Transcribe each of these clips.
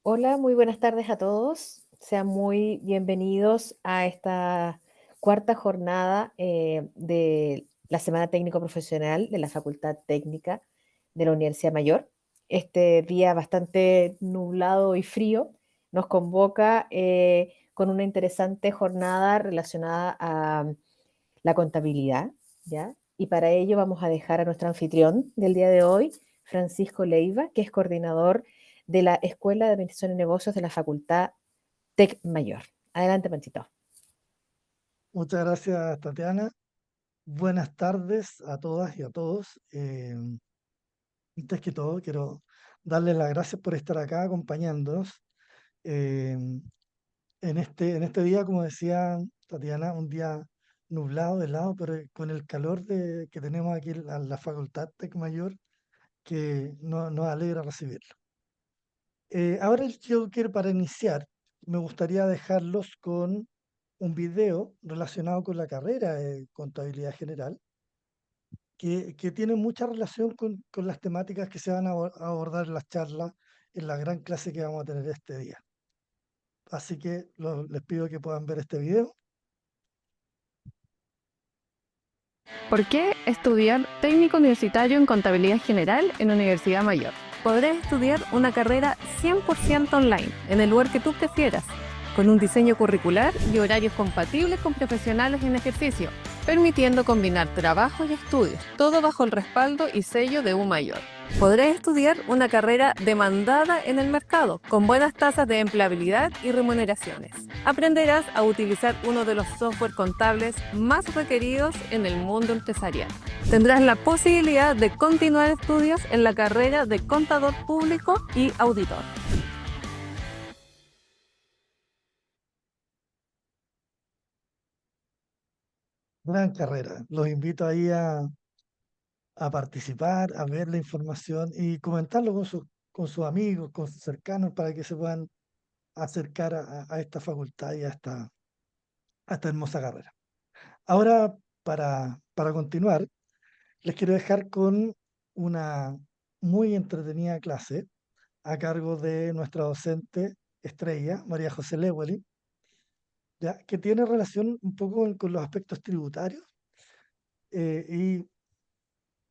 Hola, muy buenas tardes a todos. Sean muy bienvenidos a esta cuarta jornada de la Semana Técnico Profesional de la Facultad Técnica de la Universidad Mayor. Este día bastante nublado y frío nos convoca con una interesante jornada relacionada a la contabilidad, ¿ya? Y para ello vamos a dejar a nuestro anfitrión del día de hoy, Francisco Leiva, que es coordinador de la Escuela de Administración y Negocios de la Facultad Tec Mayor. Adelante, Panchito. Muchas gracias, Tatiana. Buenas tardes a todas y a todos. Antes que todo, quiero darles las gracias por estar acá acompañándonos eh, en este día, como decía Tatiana, un día nublado, helado, pero con el calor que tenemos aquí en la Facultad Tec Mayor, que nos alegra recibirlo. Ahora yo quiero, para iniciar, me gustaría dejarlos con un video relacionado con la carrera de Contabilidad General que tiene mucha relación con las temáticas que se van a abordar en las charlas, en la gran clase que vamos a tener este día. Así que les pido que puedan ver este video. ¿Por qué estudiar técnico universitario en contabilidad general en Universidad Mayor? Podrás estudiar una carrera 100% online, en el lugar que tú prefieras, con un diseño curricular y horarios compatibles con profesionales en ejercicio, permitiendo combinar trabajo y estudios, todo bajo el respaldo y sello de U Mayor. Podrás estudiar una carrera demandada en el mercado, con buenas tasas de empleabilidad y remuneraciones. Aprenderás a utilizar uno de los software contables más requeridos en el mundo empresarial. Tendrás la posibilidad de continuar estudios en la carrera de contador público y auditor. Gran carrera. Los invito ahí a participar, a ver la información y comentarlo con sus amigos, con sus cercanos, para que se puedan acercar a esta facultad y a esta hermosa carrera. Ahora, para continuar, les quiero dejar con una muy entretenida clase a cargo de nuestra docente estrella, María José Lewelly, ya, que tiene relación un poco con los aspectos tributarios y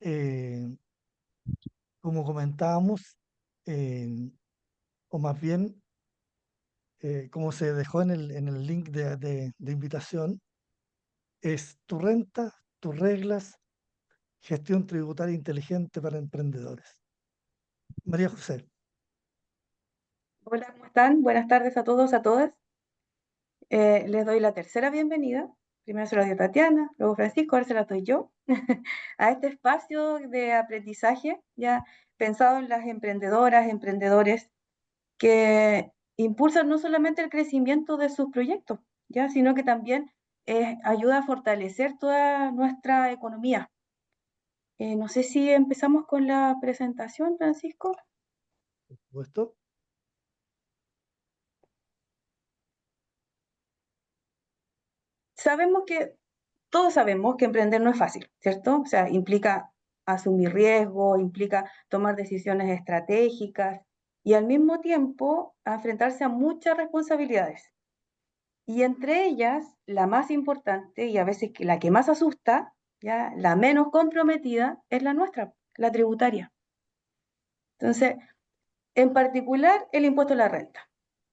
eh, como comentábamos, eh, o más bien como se dejó en el link de invitación, es Tu renta, tus reglas, gestión tributaria inteligente para emprendedores. María José. Hola, ¿cómo están? Buenas tardes a todos, a todas. Les doy la tercera bienvenida. Primero se la dio Tatiana, luego Francisco, ahora se la doy yo, a este espacio de aprendizaje ya pensado en las emprendedoras, emprendedores que impulsan no solamente el crecimiento de sus proyectos, ya, sino que también ayuda a fortalecer toda nuestra economía. No sé si empezamos con la presentación, Francisco. ¿Puesto? Sabemos que Todos sabemos que emprender no es fácil, ¿cierto? O sea, implica asumir riesgo, implica tomar decisiones estratégicas y al mismo tiempo enfrentarse a muchas responsabilidades. Y entre ellas, la más importante y a veces la que más asusta, ya la menos comprometida, es la nuestra, la tributaria. Entonces, en particular, el impuesto a la renta,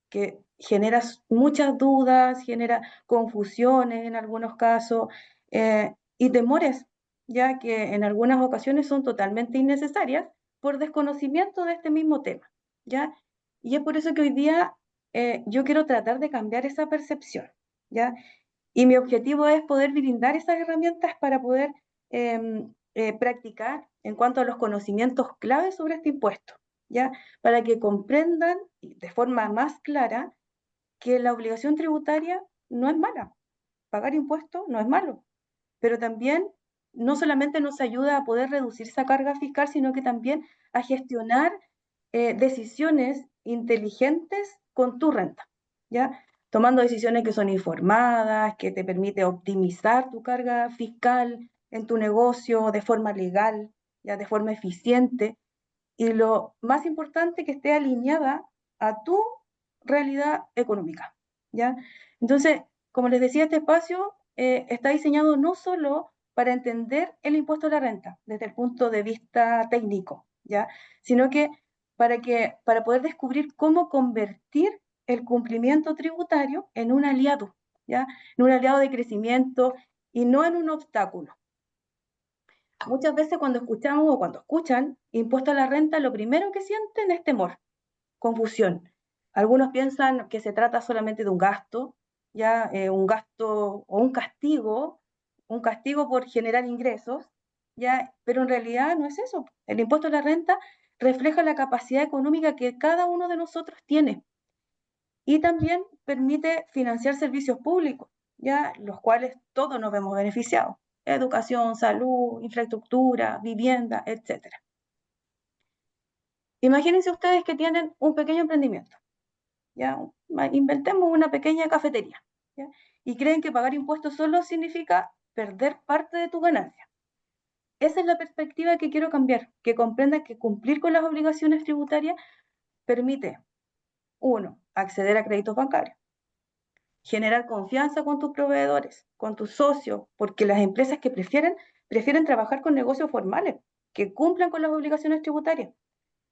que genera muchas dudas, genera confusiones en algunos casos y temores, ya que en algunas ocasiones son totalmente innecesarias por desconocimiento de este mismo tema, ¿ya? Y es por eso que hoy día yo quiero tratar de cambiar esa percepción, ¿ya? Y mi objetivo es poder brindar esas herramientas para poder practicar en cuanto a los conocimientos claves sobre este impuesto, ¿ya? Para que comprendan de forma más clara que la obligación tributaria no es mala. Pagar impuestos no es malo, pero también no solamente nos ayuda a poder reducir esa carga fiscal, sino que también a gestionar decisiones inteligentes con tu renta, ¿ya? Tomando decisiones que son informadas, que te permite optimizar tu carga fiscal en tu negocio de forma legal, ya de forma eficiente, y lo más importante, que esté alineada a tu realidad económica, ¿ya? Entonces, como les decía, este espacio está diseñado no solo para entender el impuesto a la renta desde el punto de vista técnico, ¿ya? Sino que para poder descubrir cómo convertir el cumplimiento tributario en un aliado, ¿ya? En un aliado de crecimiento y no en un obstáculo. Muchas veces cuando escuchamos o cuando escuchan impuesto a la renta, lo primero que sienten es temor, confusión. Algunos piensan que se trata solamente de un gasto, ya un gasto o un castigo por generar ingresos, ya, pero en realidad no es eso. El impuesto a la renta refleja la capacidad económica que cada uno de nosotros tiene y también permite financiar servicios públicos, ya los cuales todos nos vemos beneficiados: educación, salud, infraestructura, vivienda, etc. Imagínense ustedes que tienen un pequeño emprendimiento, ¿ya? Inventemos una pequeña cafetería, ¿ya? Y creen que pagar impuestos solo significa perder parte de tu ganancia. Esa es la perspectiva que quiero cambiar, que comprendan que cumplir con las obligaciones tributarias permite, uno, acceder a créditos bancarios, generar confianza con tus proveedores, con tus socios, porque las empresas que prefieren trabajar con negocios formales, que cumplan con las obligaciones tributarias,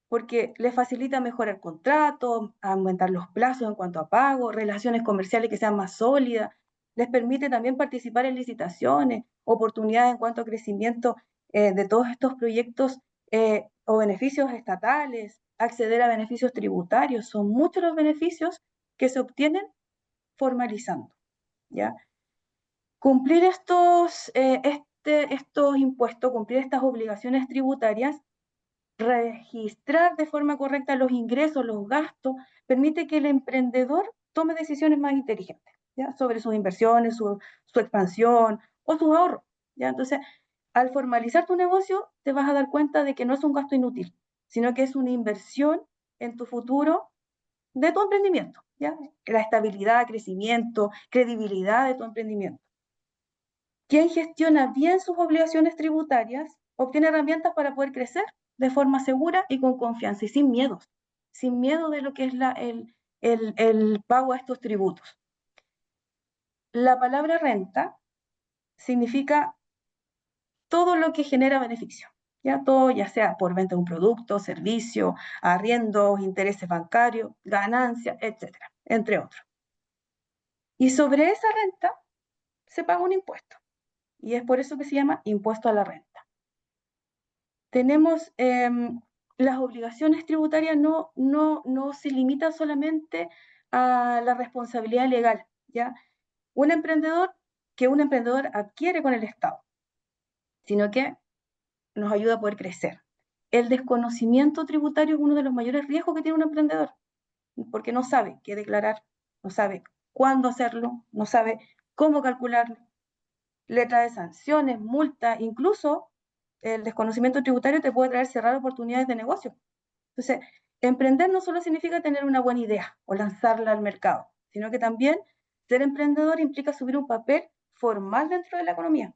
porque les facilita mejorar contratos, aumentar los plazos en cuanto a pago, relaciones comerciales que sean más sólidas, les permite también participar en licitaciones, oportunidades en cuanto a crecimiento de todos estos proyectos o beneficios estatales, acceder a beneficios tributarios. Son muchos los beneficios que se obtienen formalizando, ¿ya? Cumplir estos impuestos, cumplir estas obligaciones tributarias, registrar de forma correcta los ingresos, los gastos, permite que el emprendedor tome decisiones más inteligentes, ¿ya? Sobre sus inversiones, su expansión o sus ahorros, ¿ya? Entonces, al formalizar tu negocio, te vas a dar cuenta de que no es un gasto inútil, sino que es una inversión en tu futuro de tu emprendimiento, ¿ya? La estabilidad, crecimiento, credibilidad de tu emprendimiento. Quien gestiona bien sus obligaciones tributarias obtiene herramientas para poder crecer de forma segura y con confianza y sin miedo de lo que es el pago a estos tributos. La palabra renta significa todo lo que genera beneficio, ¿ya? Todo, ya sea por venta de un producto, servicio, arriendos, intereses bancarios, ganancias, etcétera, entre otros. Y sobre esa renta se paga un impuesto, y es por eso que se llama impuesto a la renta. Tenemos las obligaciones tributarias no se limitan solamente a la responsabilidad legal, ¿ya? Un emprendedor adquiere con el Estado, sino que nos ayuda a poder crecer. El desconocimiento tributario es uno de los mayores riesgos que tiene un emprendedor, porque no sabe qué declarar, no sabe cuándo hacerlo, no sabe cómo calcularlo, le trae sanciones, multas, incluso el desconocimiento tributario te puede traer cerrar oportunidades de negocio. Entonces, emprender no solo significa tener una buena idea o lanzarla al mercado, sino que también ser emprendedor implica subir un papel formal dentro de la economía.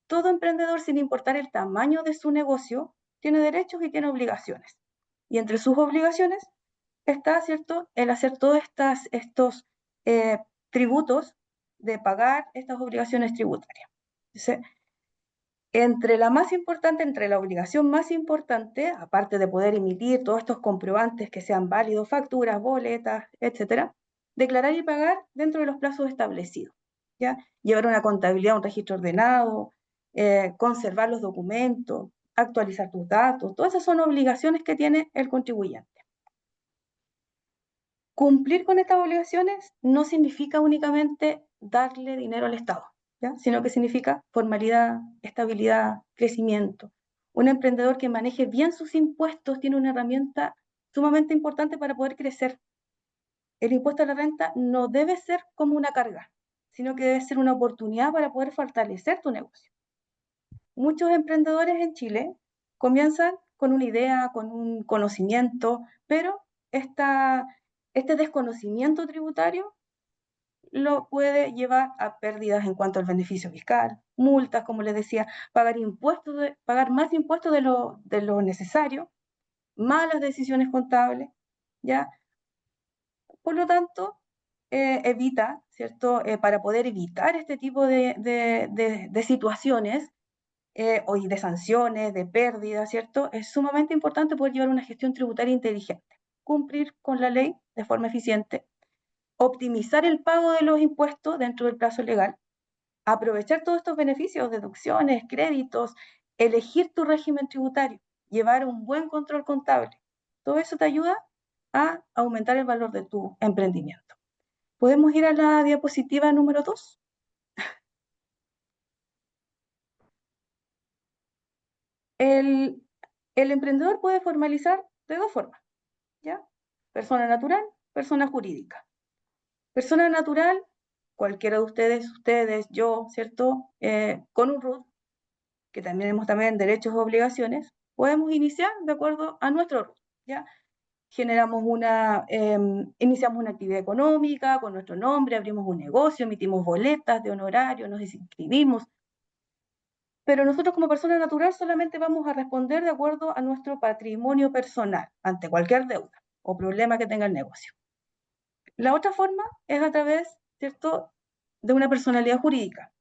Todo emprendedor, sin importar el tamaño de su negocio, tiene derechos y tiene obligaciones. Y entre sus obligaciones está, ¿cierto?, el hacer todos estos tributos, de pagar estas obligaciones tributarias. Entonces, entre la obligación más importante, aparte de poder emitir todos estos comprobantes que sean válidos, facturas, boletas, etcétera, declarar y pagar dentro de los plazos establecidos, ¿ya? Llevar una contabilidad, un registro ordenado, conservar los documentos, actualizar tus datos, todas esas son obligaciones que tiene el contribuyente. Cumplir con estas obligaciones no significa únicamente darle dinero al Estado, ¿ya? Sino que significa formalidad, estabilidad, crecimiento. Un emprendedor que maneje bien sus impuestos tiene una herramienta sumamente importante para poder crecer. El impuesto a la renta no debe ser como una carga, sino que debe ser una oportunidad para poder fortalecer tu negocio. Muchos emprendedores en Chile comienzan con una idea, con un conocimiento, pero este desconocimiento tributario lo puede llevar a pérdidas en cuanto al beneficio fiscal, multas, como les decía, pagar más impuestos de lo necesario, malas decisiones contables, ¿ya? Por lo tanto, evita, ¿cierto? Para poder evitar este tipo de situaciones y de sanciones, de pérdidas, ¿cierto? Es sumamente importante poder llevar una gestión tributaria inteligente, cumplir con la ley de forma eficiente, optimizar el pago de los impuestos dentro del plazo legal, aprovechar todos estos beneficios, deducciones, créditos, elegir tu régimen tributario, llevar un buen control contable. Todo eso te ayuda a aumentar el valor de tu emprendimiento. ¿Podemos ir a la diapositiva número 2? El emprendedor puede formalizar de dos formas, ¿ya? Persona natural, persona jurídica. Persona natural, cualquiera de ustedes, yo, ¿cierto? Con un RUT, que también tenemos también derechos o obligaciones, podemos iniciar de acuerdo a nuestro RUT, ¿ya? Iniciamos una actividad económica con nuestro nombre, abrimos un negocio, emitimos boletas de honorario, nos inscribimos, pero nosotros como persona natural solamente vamos a responder de acuerdo a nuestro patrimonio personal ante cualquier deuda o problema que tenga el negocio. La otra forma es a través, ¿cierto?, de una personalidad jurídica.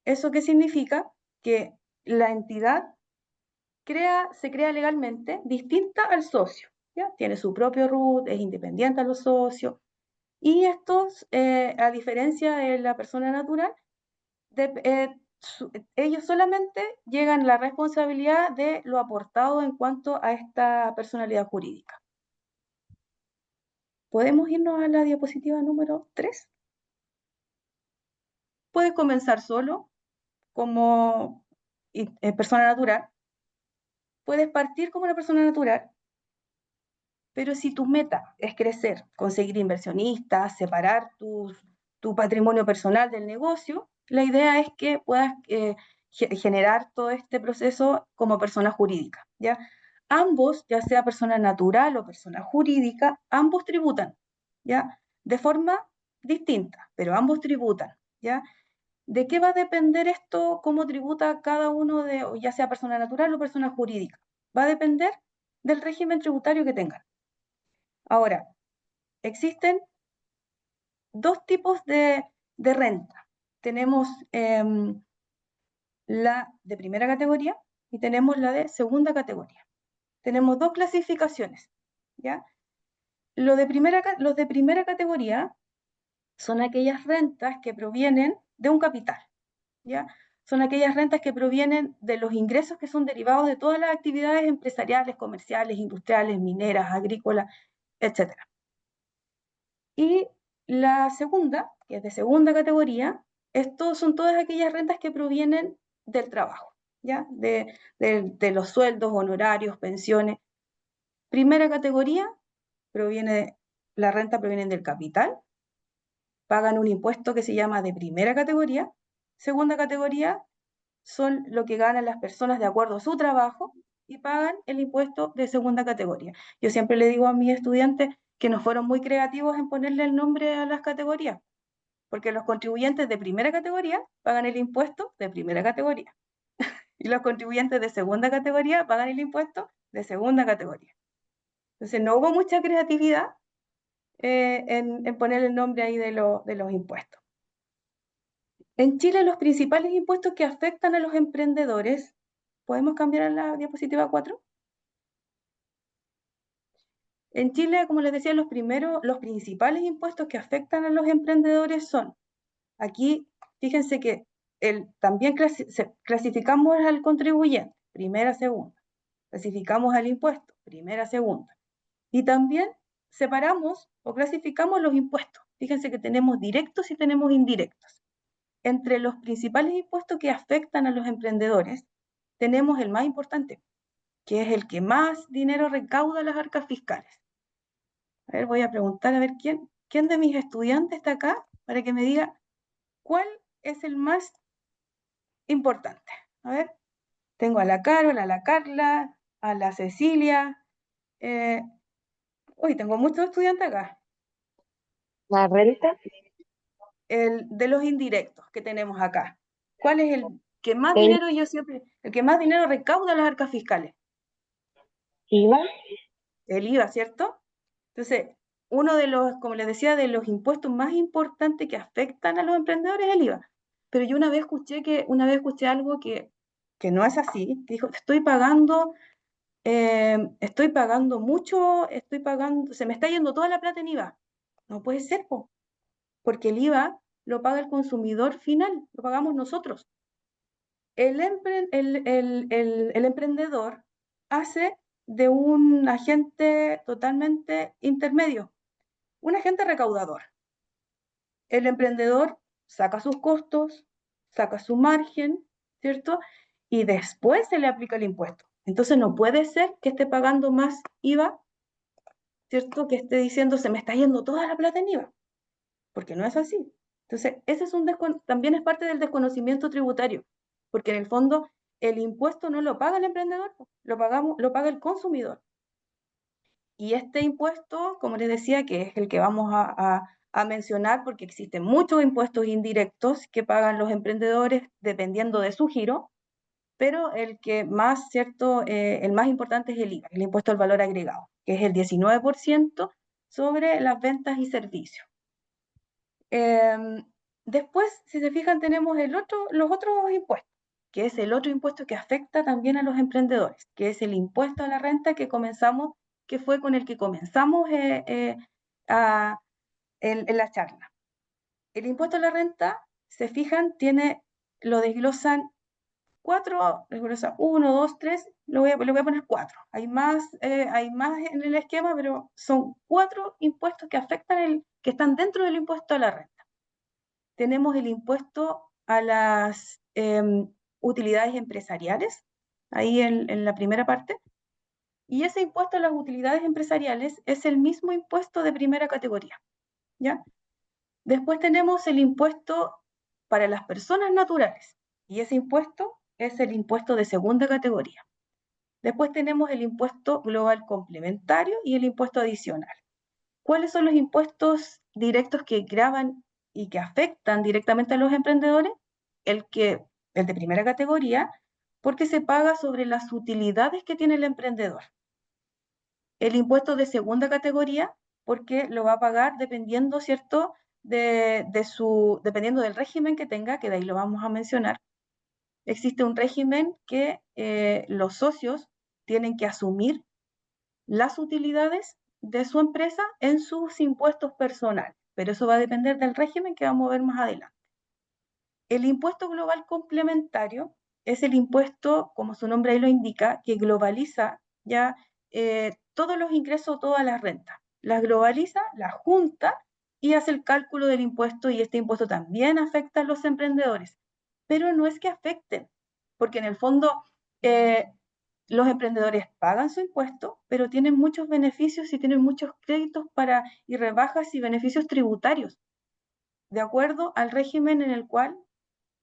¿Eso qué significa? Que la entidad se crea legalmente distinta al socio, ¿ya? Tiene su propio RUT, es independiente a los socios, y estos, a diferencia de la persona natural, ellos solamente llegan la responsabilidad de lo aportado en cuanto a esta personalidad jurídica. ¿Podemos irnos a la diapositiva número 3? Puedes comenzar solo como persona natural. Puedes partir como una persona natural, pero si tu meta es crecer, conseguir inversionistas, separar tu patrimonio personal del negocio, la idea es que puedas generar todo este proceso como persona jurídica, ¿ya? Ambos, ya sea persona natural o persona jurídica, ambos tributan, ¿ya? De forma distinta, pero ambos tributan, ¿ya? ¿De qué va a depender esto? ¿Cómo tributa cada uno ya sea persona natural o persona jurídica? Va a depender del régimen tributario que tengan. Ahora, existen dos tipos de renta. Tenemos la de primera categoría y tenemos la de segunda categoría. Tenemos dos clasificaciones, ¿ya? Los de primera categoría son aquellas rentas que provienen de un capital, ¿ya? Son aquellas rentas que provienen de los ingresos que son derivados de todas las actividades empresariales, comerciales, industriales, mineras, agrícolas, etc. Y la segunda, que es de segunda categoría, son todas aquellas rentas que provienen del trabajo, ¿ya? De los sueldos, honorarios, pensiones. Primera categoría, la renta proviene del capital, pagan un impuesto que se llama de primera categoría. Segunda categoría son lo que ganan las personas de acuerdo a su trabajo y pagan el impuesto de segunda categoría. Yo siempre le digo a mis estudiantes que no fueron muy creativos en ponerle el nombre a las categorías, porque los contribuyentes de primera categoría pagan el impuesto de primera categoría y los contribuyentes de segunda categoría pagan el impuesto de segunda categoría. Entonces no hubo mucha creatividad en poner el nombre ahí de los impuestos. En Chile los principales impuestos que afectan a los emprendedores, ¿podemos cambiar a la diapositiva 4? En Chile, como les decía, los principales impuestos que afectan a los emprendedores son, aquí, fíjense que también clasificamos al contribuyente, primera, segunda, clasificamos al impuesto, primera, segunda, y también separamos o clasificamos los impuestos. Fíjense que tenemos directos y tenemos indirectos. Entre los principales impuestos que afectan a los emprendedores, tenemos el más importante, que es el que más dinero recauda las arcas fiscales. A ver, voy a preguntar a ver quién de mis estudiantes está acá para que me diga cuál es el más importante. A ver, tengo a la Carol, a la Carla, a la Cecilia. Tengo muchos estudiantes acá. La renta, El de los indirectos que tenemos acá. ¿Cuál es el que más el dinero el que más dinero recauda las arcas fiscales? IVA, El IVA, ¿cierto? Entonces, uno de los, como les decía, de los impuestos más importantes que afectan a los emprendedores es el IVA. Pero yo una vez escuché algo que no es así, que dijo, estoy pagando mucho, se me está yendo toda la plata en IVA. No puede ser, porque el IVA lo paga el consumidor final, lo pagamos nosotros. El emprendedor hace de un agente totalmente intermedio, un agente recaudador. El emprendedor saca sus costos, saca su margen, ¿cierto? Y después se le aplica el impuesto. Entonces no puede ser que esté pagando más IVA, ¿cierto? Que esté diciendo se me está yendo toda la plata en IVA, porque no es así. Entonces, ese es también es parte del desconocimiento tributario, porque en el fondo el impuesto no lo paga el emprendedor, lo paga el consumidor. Y este impuesto, como les decía, que es el que vamos a mencionar, porque existen muchos impuestos indirectos que pagan los emprendedores dependiendo de su giro, pero el que más, ¿cierto? El más importante es el IVA, el impuesto al valor agregado, que es el 19% sobre las ventas y servicios. Después, si se fijan, tenemos los otros impuestos, que es el otro impuesto que afecta también a los emprendedores, que es el impuesto a la renta que fue con el que comenzamos en la charla. El impuesto a la renta, se fijan, lo desglosan desglosa 1, 2, 3, le voy a poner 4. Hay más en el esquema, pero son 4 impuestos que que están dentro del impuesto a la renta. Tenemos el impuesto a las utilidades empresariales, ahí en la primera parte, y ese impuesto a las utilidades empresariales es el mismo impuesto de primera categoría, ¿ya? Después tenemos el impuesto para las personas naturales, y ese impuesto es el impuesto de segunda categoría. Después tenemos el impuesto global complementario y el impuesto adicional. ¿Cuáles son los impuestos directos que gravan y que afectan directamente a los emprendedores? El de primera categoría, porque se paga sobre las utilidades que tiene el emprendedor. El impuesto de segunda categoría, porque lo va a pagar dependiendo, ¿cierto?, dependiendo del régimen que tenga, que de ahí lo vamos a mencionar. Existe un régimen que los socios tienen que asumir las utilidades de su empresa en sus impuestos personales, pero eso va a depender del régimen que vamos a ver más adelante. El impuesto global complementario es el impuesto, como su nombre ahí lo indica, que globaliza ya todos los ingresos, todas las rentas. Las globaliza, las junta y hace el cálculo del impuesto, y este impuesto también afecta a los emprendedores. Pero no es que afecten, porque en el fondo los emprendedores pagan su impuesto, pero tienen muchos beneficios y tienen muchos créditos y rebajas y beneficios tributarios, de acuerdo al régimen en el cual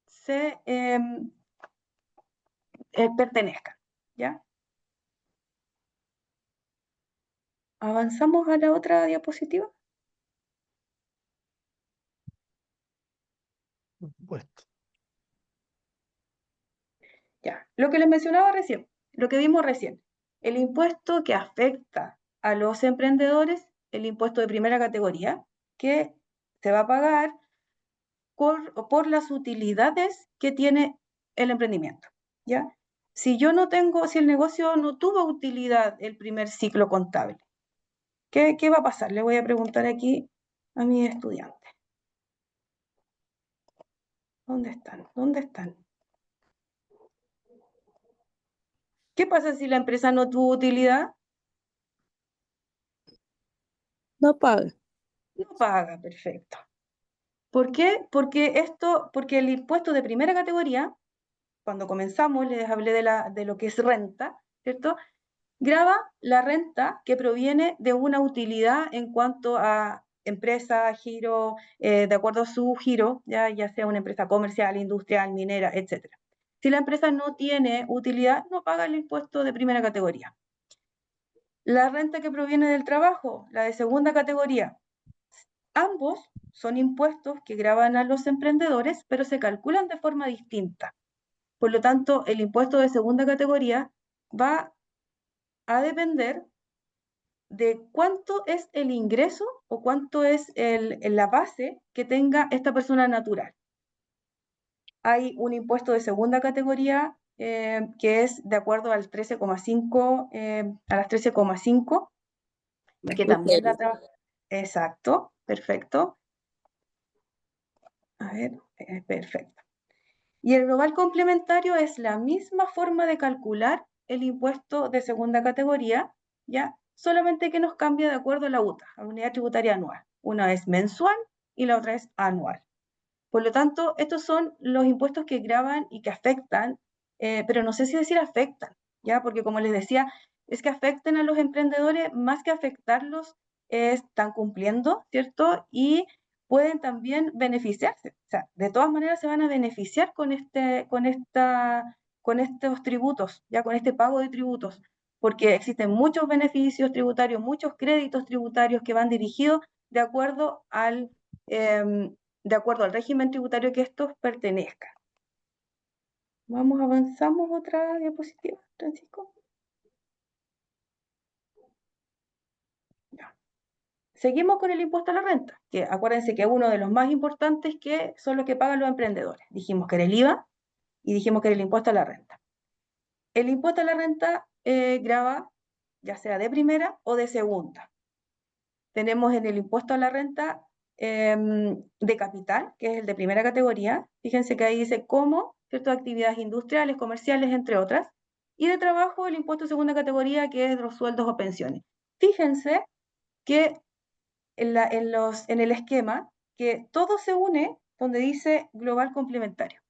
se pertenezcan, ¿ya? ¿Avanzamos a la otra diapositiva? Por supuesto. Ya, lo que les mencionaba recién, lo que vimos recién, el impuesto que afecta a los emprendedores, el impuesto de primera categoría, que se va a pagar por las utilidades que tiene el emprendimiento, ¿ya? Si el negocio no tuvo utilidad el primer ciclo contable, ¿qué va a pasar? Le voy a preguntar aquí a mis estudiantes. ¿Dónde están? ¿Dónde están? ¿Qué pasa si la empresa no tuvo utilidad? No paga. No paga, perfecto. ¿Por qué? Porque el impuesto de primera categoría, cuando comenzamos les hablé de lo que es renta, ¿cierto? Grava la renta que proviene de una utilidad en cuanto a empresa, giro, de acuerdo a su giro, ya sea una empresa comercial, industrial, minera, etc. Si la empresa no tiene utilidad, no paga el impuesto de primera categoría. La renta que proviene del trabajo, la de segunda categoría, ambos son impuestos que gravan a los emprendedores, pero se calculan de forma distinta. Por lo tanto, el impuesto de segunda categoría va a depender de cuánto es el ingreso o cuánto es la base que tenga esta persona natural. Hay un impuesto de segunda categoría que es de acuerdo al 13,5, a las 13,5, que también la trabaja. Exacto, perfecto. A ver, perfecto. Y el global complementario es la misma forma de calcular el impuesto de segunda categoría, ¿ya? Solamente que nos cambia de acuerdo a la UTA, a la unidad tributaria anual. Una es mensual y la otra es anual. Por lo tanto, estos son los impuestos que gravan y que afectan, pero no sé si decir afectan, ¿ya? Porque como les decía, es que afecten a los emprendedores, más que afectarlos, están cumpliendo, ¿cierto? Y pueden también beneficiarse. O sea, de todas maneras se van a beneficiar con estos tributos, ya con este pago de tributos, porque existen muchos beneficios tributarios, muchos créditos tributarios que van dirigidos de acuerdo de acuerdo al régimen tributario que estos pertenezcan. Vamos, avanzamos otra diapositiva, Francisco. Ya. Seguimos con el impuesto a la renta, que acuérdense que es uno de los más importantes, que son los que pagan los emprendedores. Dijimos que era el IVA y dijimos que era el impuesto a la renta. El impuesto a la renta grava ya sea de primera o de segunda. Tenemos en el impuesto a la renta de capital, que es el de primera categoría. Fíjense que ahí dice cómo, ciertas actividades industriales, comerciales, entre otras. Y de trabajo, el impuesto de segunda categoría, que es de los sueldos o pensiones. Fíjense que en el esquema, que todo se une donde dice global complementario,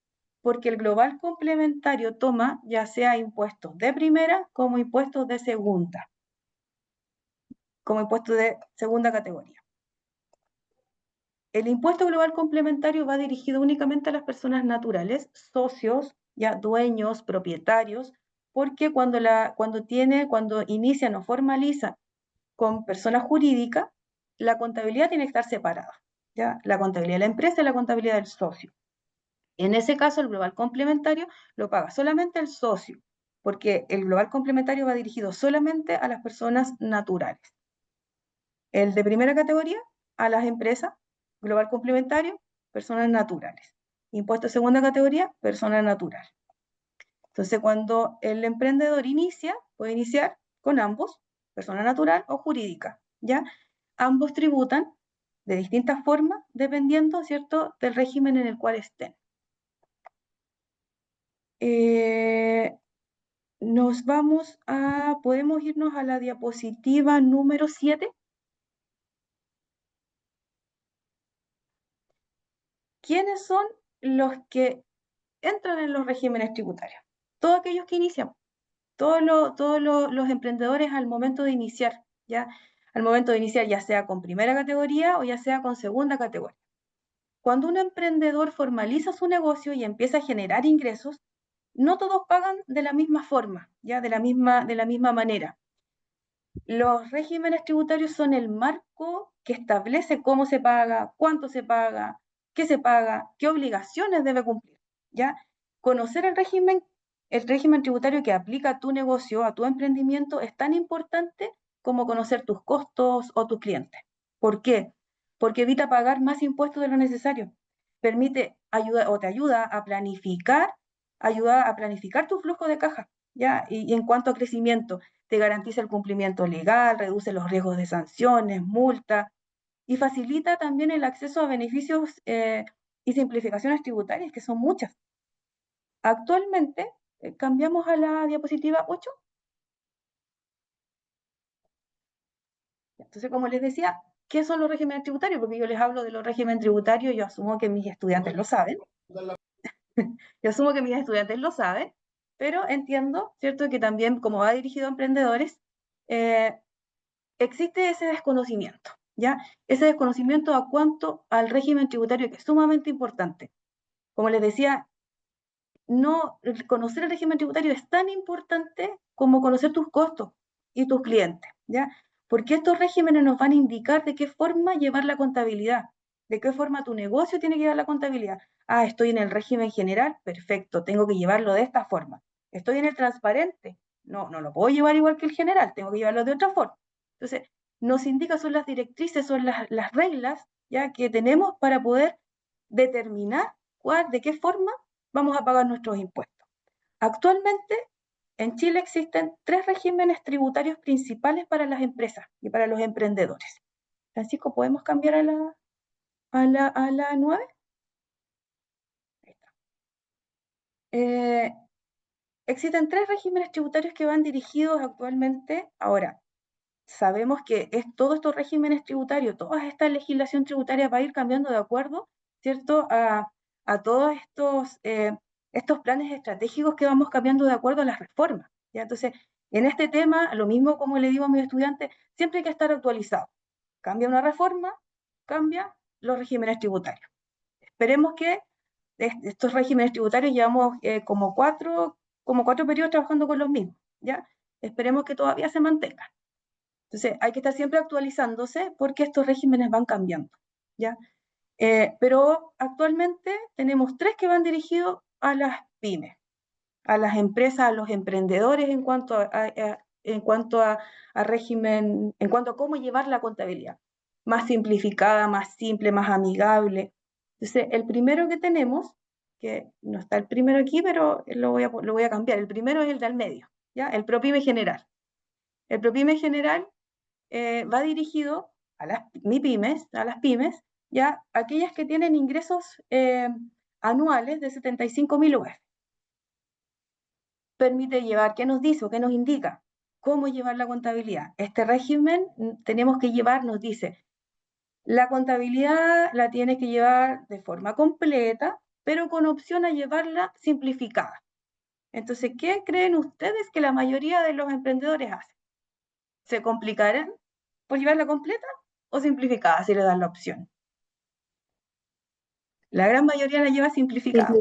porque el global complementario toma ya sea impuestos de primera como impuestos de segunda, como impuestos de segunda categoría. El impuesto global complementario va dirigido únicamente a las personas naturales, socios, ya dueños, propietarios, porque cuando inician o formalizan con personas jurídicas, la contabilidad tiene que estar separada, ¿ya? La contabilidad de la empresa y la contabilidad del socio. En ese caso, el global complementario lo paga solamente el socio, porque el global complementario va dirigido solamente a las personas naturales. El de primera categoría, a las empresas, global complementario, personas naturales. Impuesto de segunda categoría, persona natural. Entonces, cuando el emprendedor inicia, puede iniciar con ambos, persona natural o jurídica, ¿ya? Ambos tributan de distintas formas, dependiendo, ¿cierto?, del régimen en el cual estén. Podemos irnos a la diapositiva número 7. ¿Quiénes son los que entran en los regímenes tributarios? Todos aquellos que inician, todos los emprendedores al momento de iniciar, ¿ya? Al momento de iniciar, ya sea con primera categoría o ya sea con segunda categoría. Cuando un emprendedor formaliza su negocio y empieza a generar ingresos, no todos pagan de la misma forma, ¿ya? De la misma manera. Los regímenes tributarios son el marco que establece cómo se paga, cuánto se paga, qué obligaciones debe cumplir, ¿ya? Conocer el régimen tributario que aplica a tu negocio, a tu emprendimiento, es tan importante como conocer tus costos o tus clientes. ¿Por qué? Porque evita pagar más impuestos de lo necesario. Te ayuda a planificar tu flujo de caja, ¿ya? Y en cuanto a crecimiento, te garantiza el cumplimiento legal, reduce los riesgos de sanciones, multas, y facilita también el acceso a beneficios y simplificaciones tributarias, que son muchas. Actualmente, cambiamos a la diapositiva 8. Entonces, como les decía, ¿qué son los regímenes tributarios? Porque yo les hablo de los regímenes tributarios, yo asumo que mis estudiantes lo saben. Yo asumo que mis estudiantes lo saben, pero entiendo, ¿cierto?, que también, como va dirigido a emprendedores, existe ese desconocimiento, ¿ya? Ese desconocimiento al régimen tributario, que es sumamente importante. Como les decía, conocer el régimen tributario es tan importante como conocer tus costos y tus clientes, ¿ya? Porque estos regímenes nos van a indicar de qué forma llevar la contabilidad, de qué forma tu negocio tiene que llevar la contabilidad. Ah, estoy en el régimen general, perfecto, tengo que llevarlo de esta forma. Estoy en el transparente, no lo puedo llevar igual que el general, tengo que llevarlo de otra forma. Entonces, nos indica, son las directrices, son las reglas ya que tenemos para poder determinar de qué forma vamos a pagar nuestros impuestos. Actualmente, en Chile existen 3 regímenes tributarios principales para las empresas y para los emprendedores. Francisco, ¿podemos cambiar a la 9? Ahí está. Existen 3 regímenes tributarios que van dirigidos actualmente. Ahora, sabemos que todos estos regímenes tributarios, toda esta legislación tributaria va a ir cambiando de acuerdo, ¿cierto?, a todos estos planes estratégicos que vamos cambiando de acuerdo a las reformas, ¿ya? Entonces, en este tema, lo mismo como le digo a mis estudiantes, siempre hay que estar actualizado. Cambia una reforma, cambia los regímenes tributarios. Esperemos que estos regímenes tributarios llevamos como cuatro periodos trabajando con los mismos, ¿ya? Esperemos que todavía se mantengan. Entonces, hay que estar siempre actualizándose porque estos regímenes van cambiando, ¿ya? Pero actualmente tenemos 3 que van dirigidos a las pymes, a las empresas, a los emprendedores en cuanto a régimen, en cuanto a cómo llevar la contabilidad. Más simplificada, más simple, más amigable. Entonces, el primero que tenemos, que no está el primero aquí, pero lo voy a cambiar. El primero es el del medio, ¿ya? El ProPyme General. El ProPyme General va dirigido a las MIPYMES, a las pymes, ya aquellas que tienen ingresos anuales de 75.000 UF. Permite llevar, ¿qué nos dice o qué nos indica? ¿Cómo llevar la contabilidad? Este régimen tenemos que llevar, nos dice, la contabilidad la tienes que llevar de forma completa, pero con opción a llevarla simplificada. Entonces, ¿qué creen ustedes que la mayoría de los emprendedores hacen? ¿Se complicarán por llevarla completa o simplificada si le dan la opción? La gran mayoría la lleva simplificada,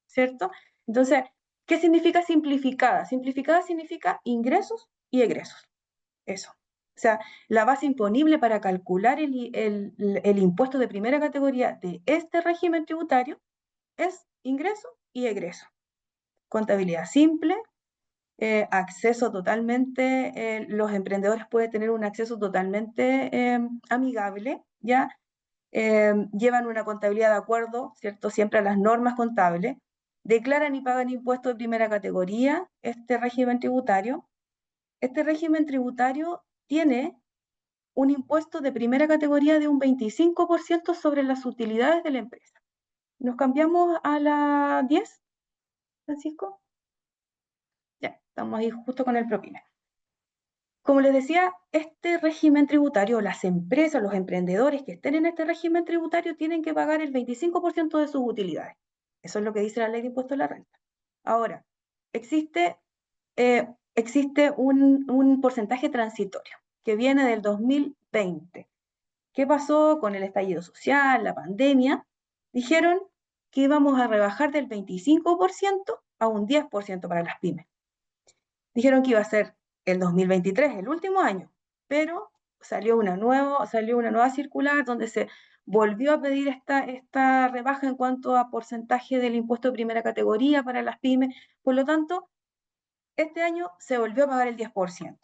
¿cierto? Entonces, ¿qué significa simplificada? Simplificada significa ingresos y egresos. Eso. O sea, la base imponible para calcular el impuesto de primera categoría de este régimen tributario es ingreso y egreso. Contabilidad simple, acceso totalmente, los emprendedores pueden tener un acceso totalmente amigable, ¿ya? Llevan una contabilidad de acuerdo, ¿cierto?, siempre a las normas contables, declaran y pagan impuestos de primera categoría, este régimen tributario. Este régimen tributario tiene un impuesto de primera categoría de un 25% sobre las utilidades de la empresa. ¿Nos cambiamos a la 10, Francisco? Ya, estamos ahí justo con el ProPyme. Como les decía, este régimen tributario, las empresas, los emprendedores que estén en este régimen tributario tienen que pagar el 25% de sus utilidades. Eso es lo que dice la ley de impuesto a la renta. Ahora, existe un porcentaje transitorio que viene del 2020. ¿Qué pasó con el estallido social, la pandemia? Dijeron que íbamos a rebajar del 25% a un 10% para las pymes. Dijeron que iba a ser el 2023, el último año, pero salió una nueva circular donde se volvió a pedir esta rebaja en cuanto a porcentaje del impuesto de primera categoría para las pymes. Por lo tanto, este año se volvió a pagar el 10%.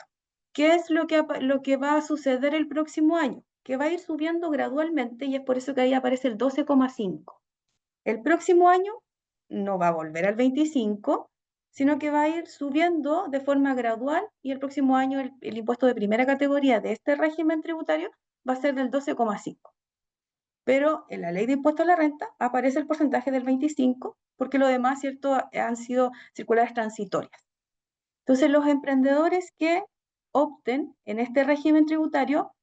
¿Qué es lo que va a suceder el próximo año? Que va a ir subiendo gradualmente y es por eso que ahí aparece el 12,5. El próximo año no va a volver al 25, sino que va a ir subiendo de forma gradual y el próximo año el impuesto de primera categoría de este régimen tributario va a ser del 12,5. Pero en la ley de impuesto a la renta aparece el porcentaje del 25 porque lo demás, ¿cierto?, han sido circulares transitorias. Entonces, los emprendedores que opten en este régimen tributario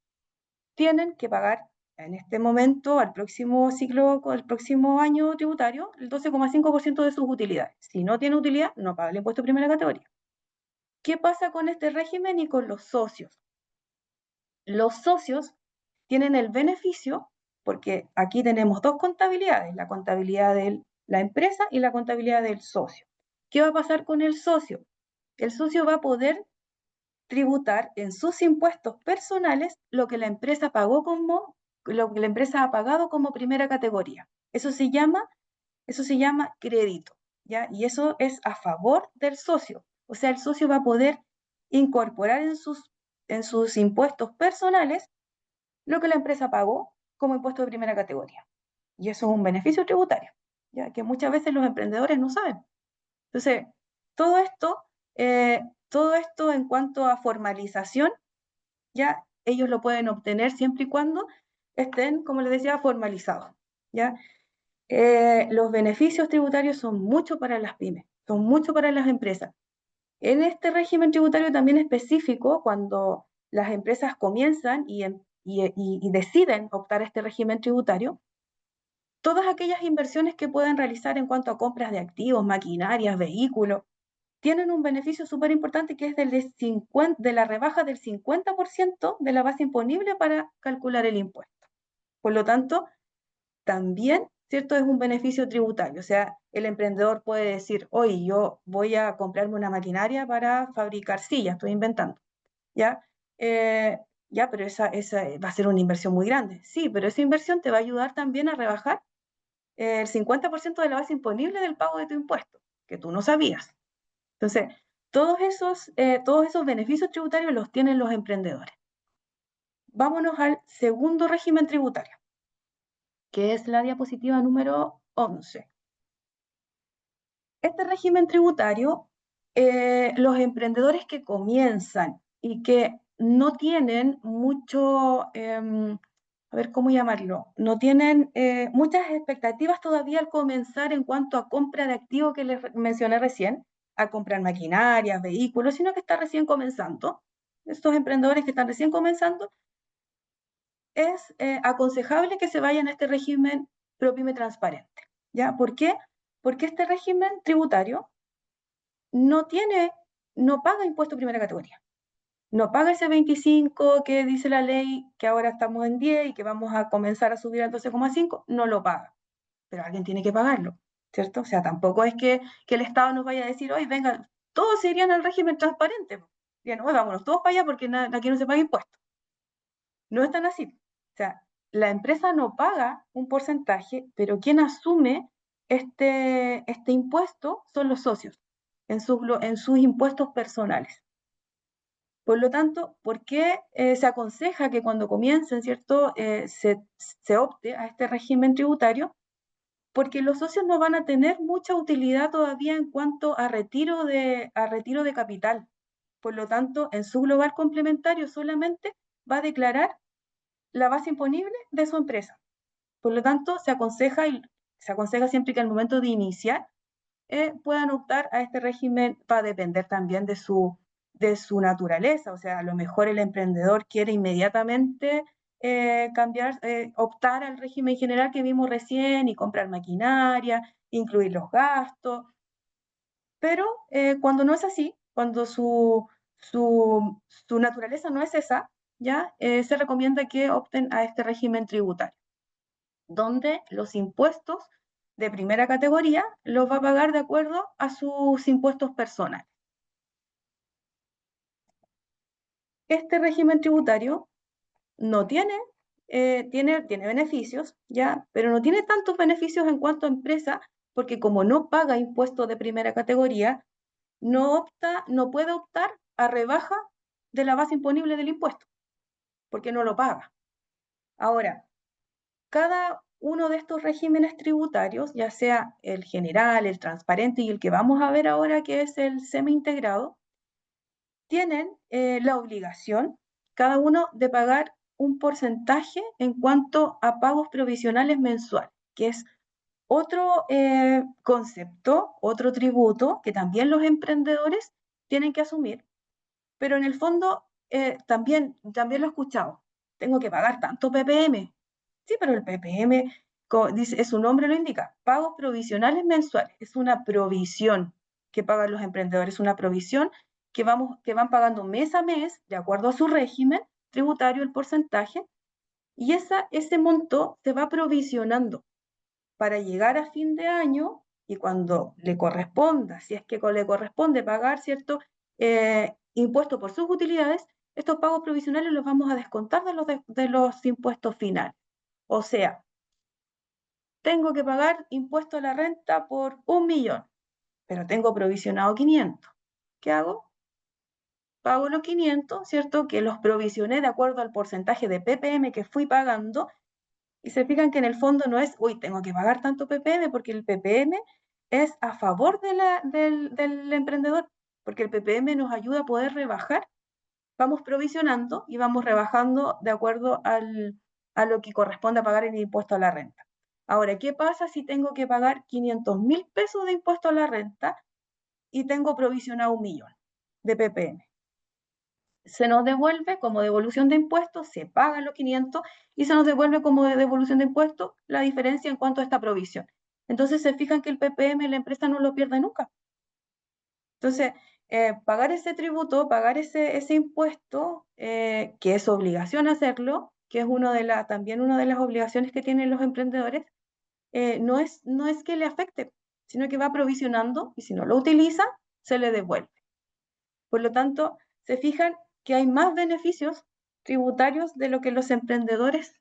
tienen que pagar en este momento, al próximo ciclo, al próximo año tributario, el 12,5% de sus utilidades. Si no tiene utilidad, no paga el impuesto de primera categoría. ¿Qué pasa con este régimen y con los socios? Los socios tienen el beneficio, porque aquí tenemos 2 contabilidades, la contabilidad de la empresa y la contabilidad del socio. ¿Qué va a pasar con el socio? El socio va a poder tributar en sus impuestos personales lo que la empresa ha pagado como primera categoría. Eso se llama crédito, ¿ya? Y eso es a favor del socio. O sea, el socio va a poder incorporar en sus en sus impuestos personales lo que la empresa pagó como impuesto de primera categoría. Y eso es un beneficio tributario, ya que muchas veces los emprendedores no saben. Entonces, todo esto en cuanto a formalización, ya ellos lo pueden obtener siempre y cuando estén, como les decía, formalizados, ¿ya? Los beneficios tributarios son mucho para las pymes, son mucho para las empresas. En este régimen tributario también específico, cuando las empresas comienzan y deciden optar a este régimen tributario, todas aquellas inversiones que pueden realizar en cuanto a compras de activos, maquinarias, vehículos, tienen un beneficio súper importante que es de la rebaja del 50% de la base imponible para calcular el impuesto. Por lo tanto, también, ¿cierto? Es un beneficio tributario. O sea, el emprendedor puede decir, oye, yo voy a comprarme una maquinaria para fabricar sillas, estoy inventando, ¿ya? Ya, pero esa va a ser una inversión muy grande. Sí, pero esa inversión te va a ayudar también a rebajar el 50% de la base imponible del pago de tu impuesto, que tú no sabías. Entonces, todos esos beneficios tributarios los tienen los emprendedores. Vámonos al segundo régimen tributario, que es la diapositiva número 11. Este régimen tributario, los emprendedores que comienzan y que no tienen mucho, a ver cómo llamarlo, no tienen muchas expectativas todavía al comenzar en cuanto a compra de activos que les mencioné recién, a comprar maquinarias, vehículos, sino que está recién comenzando. Estos emprendedores que están recién comenzando, es aconsejable que se vayan a este régimen ProPyme transparente. ¿Ya? ¿Por qué? Porque este régimen tributario no paga impuesto de primera categoría. No paga ese 25 que dice la ley, que ahora estamos en 10 y que vamos a comenzar a subir al 12,5, no lo paga. Pero alguien tiene que pagarlo, ¿cierto? O sea, tampoco es que el Estado nos vaya a decir, oye, venga, todos se irían al régimen transparente. Bien, oye, vámonos todos para allá porque aquí no se paga impuesto. No es tan así. O sea, la empresa no paga un porcentaje, pero quien asume este impuesto son los socios en sus impuestos personales. Por lo tanto, ¿por qué se aconseja que cuando comiencen, ¿cierto?, se opte a este régimen tributario? Porque los socios no van a tener mucha utilidad todavía en cuanto a retiro de capital. Por lo tanto, en su global complementario solamente va a declarar la base imponible de su empresa. Por lo tanto, se aconseja siempre que al momento de iniciar puedan optar a este régimen. Va a depender también de su naturaleza. O sea, a lo mejor el emprendedor quiere inmediatamente optar al régimen general que vimos recién y comprar maquinaria, incluir los gastos. Pero cuando no es así, cuando su naturaleza no es esa, ya se recomienda que opten a este régimen tributario, donde los impuestos de primera categoría los va a pagar de acuerdo a sus impuestos personales. Este régimen tributario no tiene beneficios, ya, pero no tiene tantos beneficios en cuanto a empresa, porque como no paga impuestos de primera categoría, no puede optar a rebaja de la base imponible del impuesto, porque no lo paga. Ahora, cada uno de estos regímenes tributarios, ya sea el general, el transparente y el que vamos a ver ahora, que es el semi-integrado, tienen la obligación, cada uno, de pagar un porcentaje en cuanto a pagos provisionales mensuales, que es otro concepto, otro tributo que también los emprendedores tienen que asumir, pero en el fondo también lo he escuchado, tengo que pagar tanto PPM. Sí, pero el PPM, dice, su nombre lo indica, pagos provisionales mensuales, es una provisión que pagan los emprendedores, una provisión que van pagando mes a mes, de acuerdo a su régimen tributario, el porcentaje, y ese monto se va provisionando para llegar a fin de año y cuando le corresponda, si es que le corresponde pagar cierto impuesto por sus utilidades, estos pagos provisionales los vamos a descontar de los impuestos finales. O sea, tengo que pagar impuesto a la renta por 1 millón, pero tengo provisionado 500. ¿Qué hago? pago los 500, ¿cierto? Que los provisioné de acuerdo al porcentaje de ppm que fui pagando, y se fijan que en el fondo no es, uy, tengo que pagar tanto ppm, porque el ppm es a favor del emprendedor, porque el ppm nos ayuda a poder rebajar. Vamos provisionando y vamos rebajando de acuerdo a lo que corresponde a pagar el impuesto a la renta. Ahora, ¿qué pasa si tengo que pagar 500.000 pesos de impuesto a la renta y tengo provisionado 1.000.000 de ppm? Se nos devuelve como devolución de impuestos, se pagan los 500 y se nos devuelve como devolución de impuestos la diferencia en cuanto a esta provisión. Entonces se fijan que el ppm la empresa no lo pierde nunca. Entonces, pagar ese tributo, pagar ese impuesto, que es obligación hacerlo, que es también una de las obligaciones que tienen los emprendedores, no es que le afecte, sino que va provisionando y si no lo utiliza, se le devuelve. Por lo tanto, se fijan que hay más beneficios tributarios de lo que los emprendedores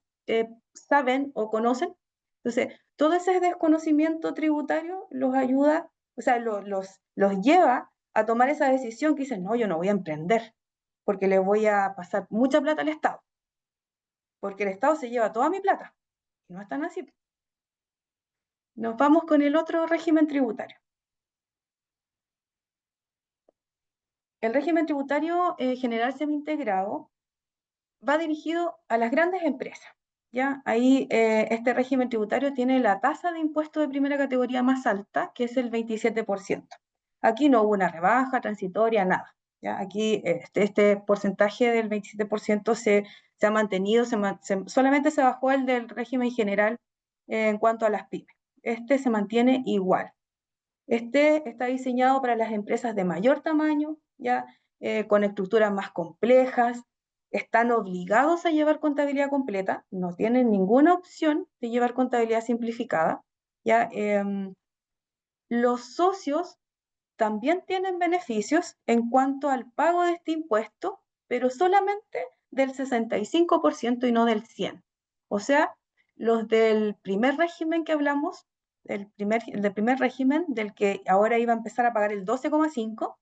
saben o conocen. Entonces, todo ese desconocimiento tributario los ayuda, o sea, los lleva a tomar esa decisión que dicen, no, yo no voy a emprender, porque le voy a pasar mucha plata al Estado, porque el Estado se lleva toda mi plata. Y no es tan así. Nos vamos con el otro régimen tributario. El régimen tributario general semi-integrado va dirigido a las grandes empresas. ¿Ya? Ahí este régimen tributario tiene la tasa de impuesto de primera categoría más alta, que es el 27%. Aquí no hubo una rebaja transitoria, nada. ¿Ya? Aquí este porcentaje del 27% se ha mantenido, solamente se bajó el del régimen general en cuanto a las pymes. Este se mantiene igual. Este está diseñado para las empresas de mayor tamaño, ¿ya? Con estructuras más complejas, están obligados a llevar contabilidad completa, no tienen ninguna opción de llevar contabilidad simplificada, ¿ya? Los socios también tienen beneficios en cuanto al pago de este impuesto, pero solamente del 65% y no del 100%. O sea, los del primer régimen que hablamos, del primer régimen, del que ahora iba a empezar a pagar el 12,5%,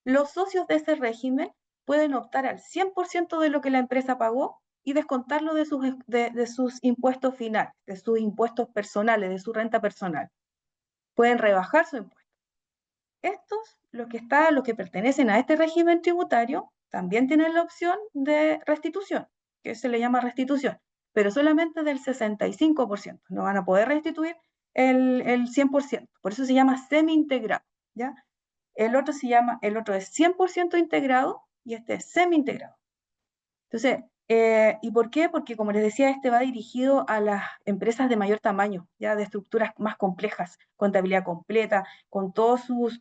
los socios de ese régimen pueden optar al 100% de lo que la empresa pagó y descontarlo de sus impuestos finales, de sus impuestos personales, de su renta personal. Pueden rebajar su impuesto. Estos, los que pertenecen a este régimen tributario, también tienen la opción de restitución, que se le llama restitución, pero solamente del 65%. No van a poder restituir el 100%. Por eso se llama semi-integrado, ¿ya? El otro es 100% integrado y este es semi-integrado. Entonces, ¿y por qué? Porque, como les decía, este va dirigido a las empresas de mayor tamaño, ya de estructuras más complejas, contabilidad completa, con todo su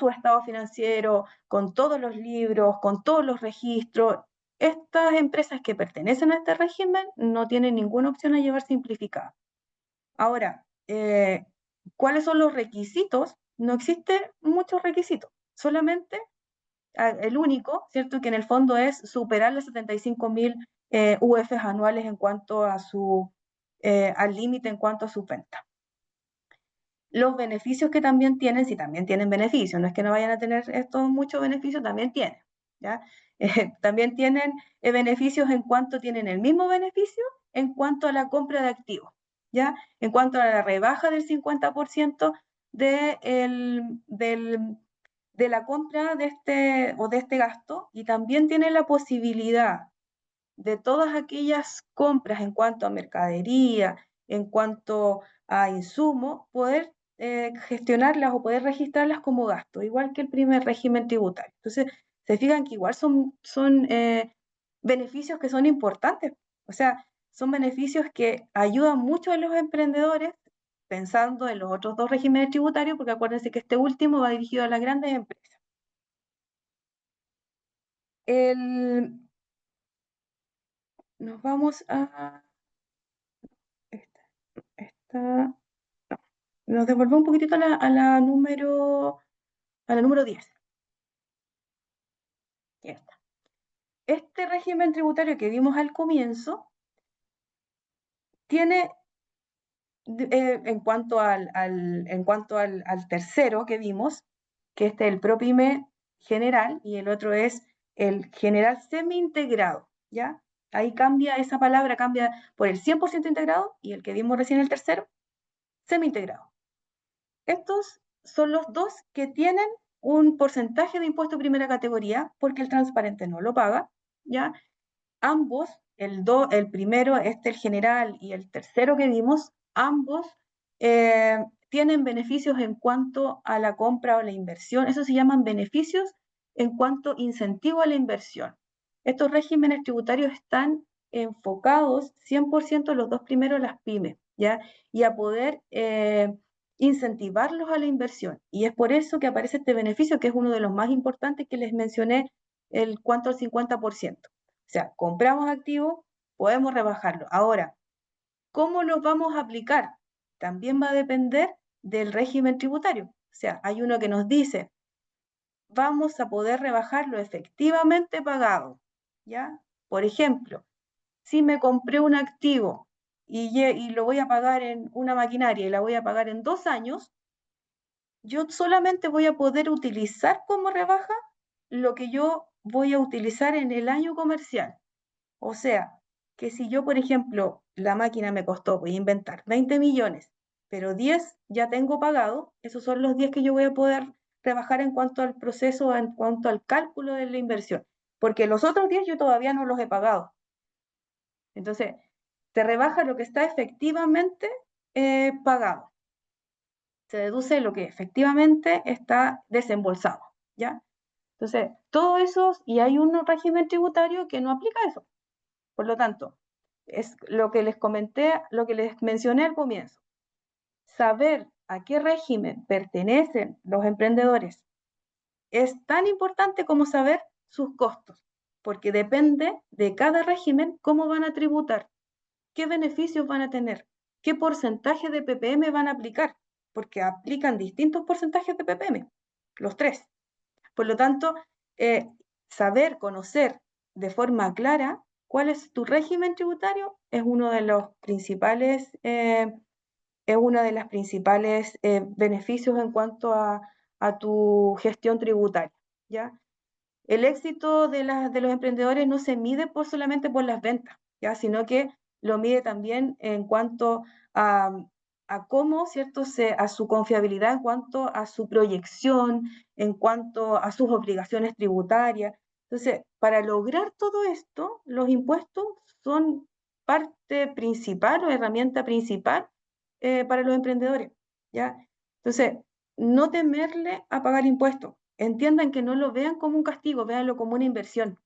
estado financiero, con todos los libros, con todos los registros. Estas empresas que pertenecen a este régimen no tienen ninguna opción a llevar simplificada. Ahora, ¿cuáles son los requisitos? No existen muchos requisitos, solamente el único, ¿cierto? Que en el fondo es superar las 75.000 UFs anuales en cuanto a al límite en cuanto a su venta. Los beneficios que también tienen, si también tienen beneficios, no es que no vayan a tener estos muchos beneficios, también tienen, ¿ya? También tienen beneficios en cuanto tienen el mismo beneficio en cuanto a la compra de activos, ¿ya? En cuanto a la rebaja del 50% de la compra de este gasto, y también tienen la posibilidad de todas aquellas compras en cuanto a mercadería, en cuanto a insumos, poder gestionarlas o poder registrarlas como gasto, igual que el primer régimen tributario. Entonces, se fijan que igual son beneficios que son importantes, o sea, son beneficios que ayudan mucho a los emprendedores pensando en los otros dos regímenes tributarios, porque acuérdense que este último va dirigido a las grandes empresas. Nos vamos a... Esta, nos devolvemos un poquitito a la número 10. Ya está. Este régimen tributario que vimos al comienzo tiene, en cuanto al tercero que vimos, que este es el ProPyme general y el otro es el general semi-integrado, ¿ya? Ahí cambia esa palabra, cambia por el 100% integrado y el que vimos recién el tercero, semi-integrado. Estos son los dos que tienen un porcentaje de impuesto de primera categoría porque el transparente no lo paga, ¿ya? Ambos, el primero, el general y el tercero que vimos, ambos tienen beneficios en cuanto a la compra o la inversión. Eso se llaman beneficios en cuanto a incentivo a la inversión. Estos regímenes tributarios están enfocados 100% los dos primeros a las pymes, ¿ya? Y a poder incentivarlos a la inversión. Y es por eso que aparece este beneficio, que es uno de los más importantes que les mencioné, el cuanto al 50%. O sea, compramos activos, podemos rebajarlo. Ahora, ¿cómo los vamos a aplicar? También va a depender del régimen tributario. O sea, hay uno que nos dice, vamos a poder rebajarlo efectivamente pagado, ¿ya? Por ejemplo, si me compré un activo y lo voy a pagar en una maquinaria y la voy a pagar en 2 años, yo solamente voy a poder utilizar como rebaja lo que yo voy a utilizar en el año comercial. O sea, que si yo, por ejemplo, la máquina me costó, voy a inventar, 20 millones, pero 10 ya tengo pagado, esos son los 10 que yo voy a poder rebajar en cuanto al proceso, en cuanto al cálculo de la inversión, porque los otros 10 yo todavía no los he pagado. Entonces, se rebaja lo que está efectivamente pagado. Se deduce lo que efectivamente está desembolsado, ¿ya? Entonces, todo eso, y hay un régimen tributario que no aplica eso. Por lo tanto, es lo que les comenté, lo que les mencioné al comienzo. Saber a qué régimen pertenecen los emprendedores es tan importante como saber sus costos, porque depende de cada régimen cómo van a tributar, qué beneficios van a tener, qué porcentaje de PPM van a aplicar, porque aplican distintos porcentajes de PPM, los tres. Por lo tanto, saber, conocer de forma clara cuál es tu régimen tributario es uno de los principales, es una de las principales beneficios en cuanto a tu gestión tributaria, ¿ya? El éxito de los emprendedores no se mide solamente por las ventas, ¿ya? Sino que lo mide también en cuanto a, a cómo, ¿cierto? A su confiabilidad en cuanto a su proyección, en cuanto a sus obligaciones tributarias. Entonces, para lograr todo esto, los impuestos son parte principal o herramienta principal para los emprendedores, ¿ya? Entonces, no temerle a pagar impuestos. Entiendan que no lo vean como un castigo, véanlo como una inversión.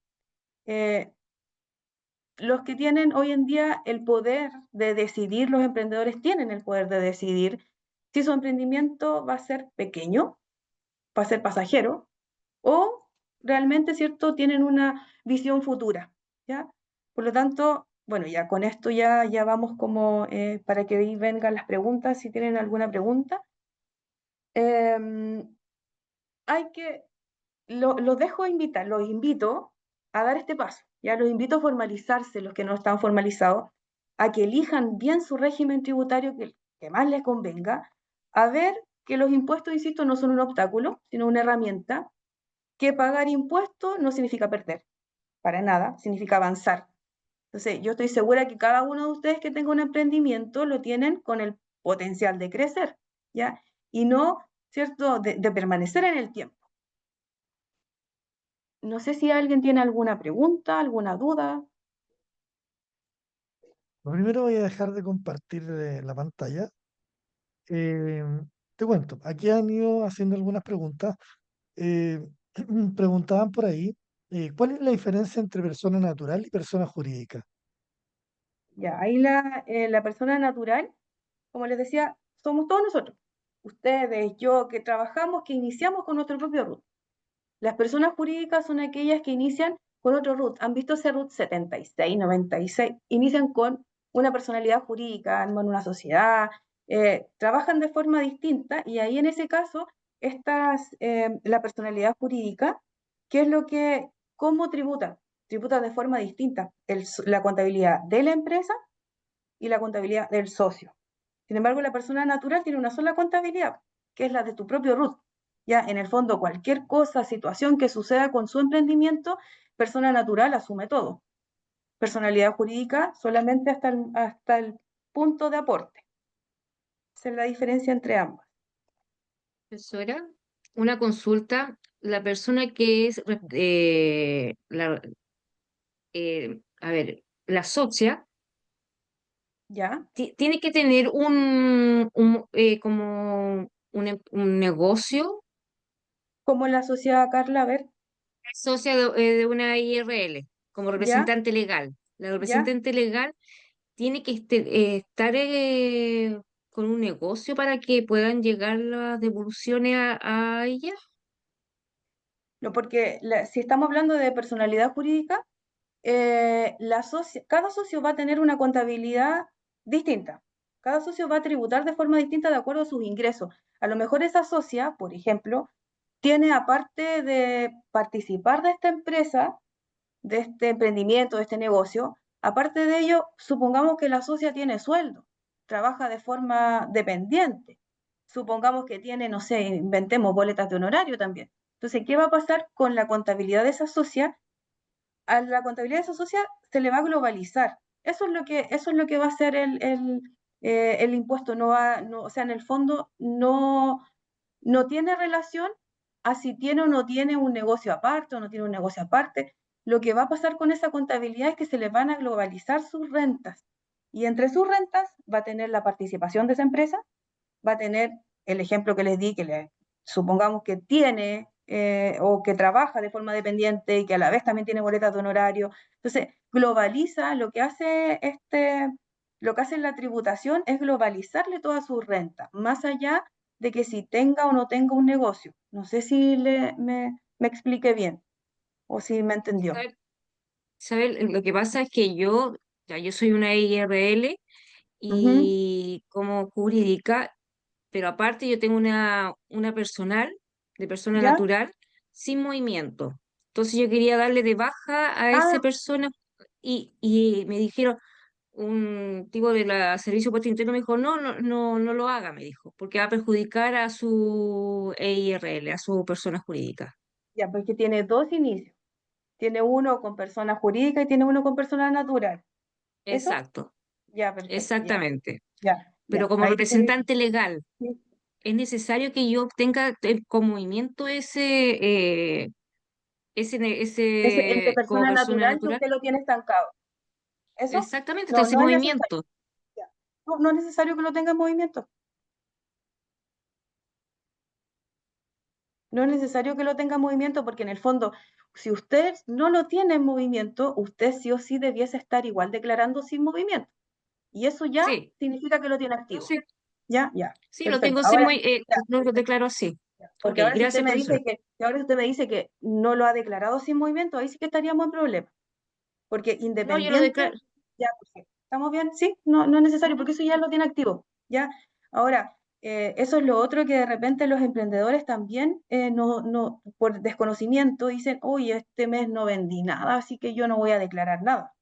Los que tienen hoy en día el poder de decidir, los emprendedores tienen el poder de decidir si su emprendimiento va a ser pequeño, va a ser pasajero, o realmente, ¿cierto?, tienen una visión futura, ¿ya? Por lo tanto, bueno, ya con esto ya vamos como para que ahí vengan las preguntas, si tienen alguna pregunta. Hay que los dejo invitar, los invito a dar este paso, ya los invito a formalizarse, los que no están formalizados, a que elijan bien su régimen tributario que más les convenga, a ver que los impuestos, insisto, no son un obstáculo, sino una herramienta, que pagar impuestos no significa perder, para nada, significa avanzar. Entonces, yo estoy segura que cada uno de ustedes que tenga un emprendimiento lo tienen con el potencial de crecer, ¿ya? Y no, ¿cierto?, de permanecer en el tiempo. No sé si alguien tiene alguna pregunta, alguna duda. Lo primero voy a dejar de compartir la pantalla. Eh, Te cuento, aquí han ido haciendo algunas preguntas. Eh, Preguntaban por ahí, ¿cuál es la diferencia entre persona natural y persona jurídica? Ya, ahí la persona natural, como les decía, somos todos nosotros. Ustedes, yo, que trabajamos, que iniciamos con nuestro propio RUT. Las personas jurídicas son aquellas que inician con otro RUT. ¿Han visto ese RUT 76, 96? Inician con una personalidad jurídica, arman una sociedad, trabajan de forma distinta y ahí en ese caso, la personalidad jurídica, ¿qué es lo que, cómo tributa? Tributa de forma distinta la contabilidad de la empresa y la contabilidad del socio. Sin embargo, la persona natural tiene una sola contabilidad, que es la de tu propio RUT. Ya, en el fondo, cualquier cosa, situación que suceda con su emprendimiento, persona natural asume todo. Personalidad jurídica solamente hasta el punto de aporte. Esa es la diferencia entre ambas. Profesora, una consulta. La persona que es, a ver, la socia, ¿Ya? tiene que tener como un negocio, Como la sociedad, Carla, a ver, socia de una IRL, como ¿ya? representante legal. La ¿Ya? representante legal tiene que estar con un negocio para que puedan llegar las devoluciones a ella. No, porque si estamos hablando de personalidad jurídica, cada socio va a tener una contabilidad distinta. Cada socio va a tributar de forma distinta de acuerdo a sus ingresos. A lo mejor esa socia, por ejemplo, tiene, aparte de participar de esta empresa, de este emprendimiento, de este negocio, aparte de ello, supongamos que la socia tiene sueldo, trabaja de forma dependiente. Supongamos que tiene, no sé, inventemos boletas de honorario también. Entonces, ¿qué va a pasar con la contabilidad de esa socia? A la contabilidad de esa sociedad se le va a globalizar. Eso es lo que va a ser el impuesto. No va, no, o sea, en el fondo no tiene relación a si tiene o no tiene un negocio aparte o no tiene un negocio aparte. Lo que va a pasar con esa contabilidad es que se le van a globalizar sus rentas. Y entre sus rentas va a tener la participación de esa empresa, va a tener el ejemplo que les di, supongamos que tiene o que trabaja de forma dependiente y que a la vez también tiene boletas de honorario. Entonces, globaliza, lo que hace la tributación es globalizarle toda su renta, más allá de que si tenga o no tenga un negocio. No sé si me expliqué bien o si me entendió. ¿Sabe? Lo que pasa es que yo soy una IRL Ujú. y como jurídica, pero aparte yo tengo una personal, de persona ¿Ya? natural, sin movimiento. Entonces yo quería darle de baja a esa Ah, persona y me dijeron, un tipo de la Servicio Puesto Interno me dijo, no lo haga, me dijo, porque va a perjudicar a su EIRL, a su persona jurídica. ya, porque tiene dos inicios. Tiene uno con persona jurídica y tiene uno con persona natural. ¿Eso? Exacto, Ya, perfecto, ya, exactamente. ya, Pero ya. como Ahí estoy. representante legal, Sí. es necesario que yo tenga con movimiento El de ese como persona persona natural que natural. usted lo tiene estancado. ¿Eso? Exactamente, está No, sin no es necesario. movimiento. Ya. No, no es necesario que lo tenga en movimiento. No es necesario que lo tenga en movimiento porque en el fondo, si usted no lo tiene en movimiento, usted sí o sí debiese estar igual declarando sin movimiento. Y eso ya Sí, significa que lo tiene no, activo. sí, ¿Ya? Ya. sí, lo Perfecto. tengo sin Ahora, ya, no lo perfecto. declaro así. Ok, Porque ahora si usted gracias, me profesora. dice que no lo ha declarado sin movimiento, ahí sí que estaríamos en problemas. Porque No, yo lo independiente, declaro. ya, perfecto. ¿Estamos bien? Sí, no, no es necesario, porque eso ya lo tiene activo, ¿ya? Ahora, eso es lo otro que de repente los emprendedores también, por desconocimiento, dicen, oye, este mes no vendí nada, así que yo no voy a declarar nada.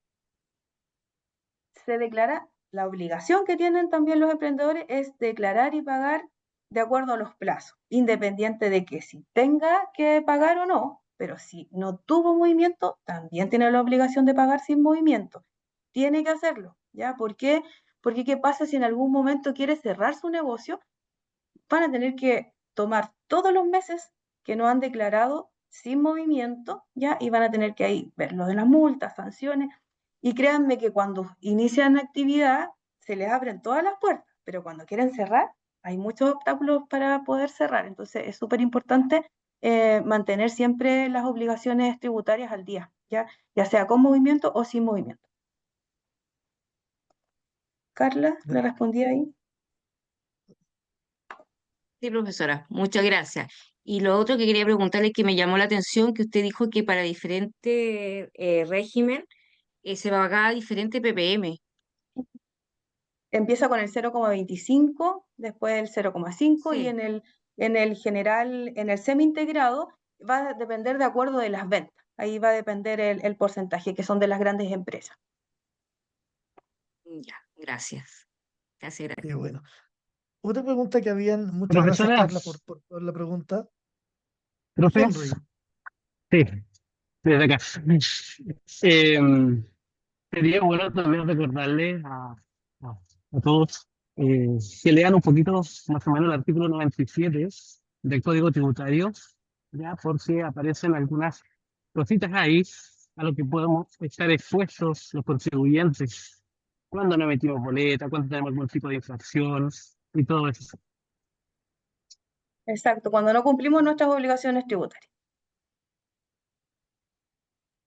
Se declara, la obligación que tienen también los emprendedores es declarar y pagar de acuerdo a los plazos, independiente de que si tenga que pagar o no, pero si no tuvo movimiento, también tiene la obligación de pagar sin movimiento. Tiene que hacerlo, ¿ya? ¿Por qué? Porque ¿qué pasa si en algún momento quiere cerrar su negocio? Van a tener que tomar todos los meses que no han declarado sin movimiento, ¿ya? Y van a tener que ahí ver lo de las multas, sanciones, y créanme que cuando inician actividad se les abren todas las puertas, pero cuando quieren cerrar hay muchos obstáculos para poder cerrar, entonces es súper importante mantener siempre las obligaciones tributarias al día, ya sea con movimiento o sin movimiento. Carla, ¿le respondí ahí? Sí, profesora, muchas gracias. Y lo otro que quería preguntarle que me llamó la atención, que usted dijo que para diferente régimen se pagaba diferente ppm. Empieza con el 0,25, después el 0,5 y Sí, en el general, en el semi-integrado, va a depender de acuerdo de las ventas. Ahí va a depender el porcentaje, que son de las grandes empresas. ya, gracias. Gracias, Qué gracias. bueno. Otra pregunta que habían, muchas gracias Profesora, Carla por la pregunta. Profe, Henry. sí, desde acá. Em, Sería bueno también recordarle a todos que lean un poquito más o menos el artículo 97 del Código Tributario, ya porque aparecen algunas cositas ahí a lo que podemos estar expuestos los contribuyentes cuando no emitimos boleta, cuando tenemos algún tipo de infracción y todo eso. Exacto, cuando no cumplimos nuestras obligaciones tributarias.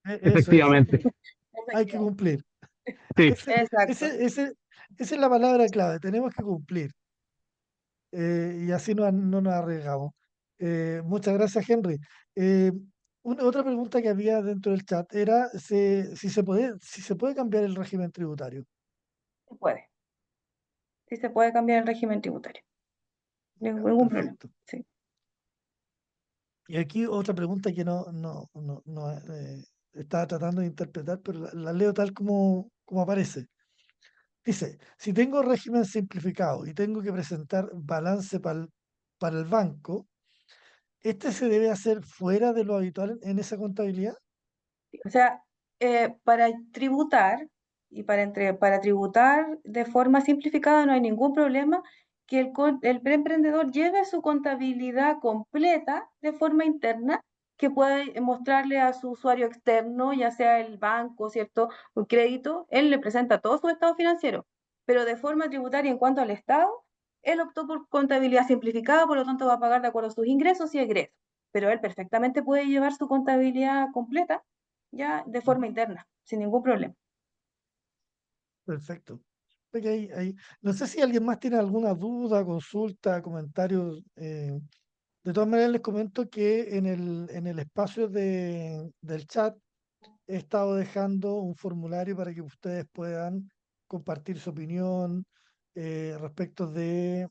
Eso es, Efectivamente, hay que cumplir. sí. Ese- Exacto. esa es la palabra clave, tenemos que cumplir. Y así no nos arriesgamos. Muchas gracias, Henry. Eh, otra pregunta que había dentro del chat era si se puede cambiar el régimen tributario. Se puede. Sí se puede cambiar el régimen tributario. Ya, Ningún problema. perfecto. Sí. Y aquí otra pregunta que no, estaba tratando de interpretar, pero la leo tal como aparece. Dice, si tengo régimen simplificado y tengo que presentar balance para el banco, ¿este se debe hacer fuera de lo habitual en esa contabilidad? O sea, para tributar para tributar de forma simplificada no hay ningún problema que el preemprendedor lleve su contabilidad completa de forma interna que pueda mostrarle a su usuario externo, ya sea el banco, ¿cierto? O crédito, él le presenta todo su estado financiero, pero de forma tributaria en cuanto al estado, él optó por contabilidad simplificada, por lo tanto va a pagar de acuerdo a sus ingresos y egresos, pero él perfectamente puede llevar su contabilidad completa ya de forma interna, sin ningún problema. Perfecto. Ok, no sé si alguien más tiene alguna duda, consulta, comentarios. De todas maneras, les comento que en el espacio del chat he estado dejando un formulario para que ustedes puedan compartir su opinión respecto de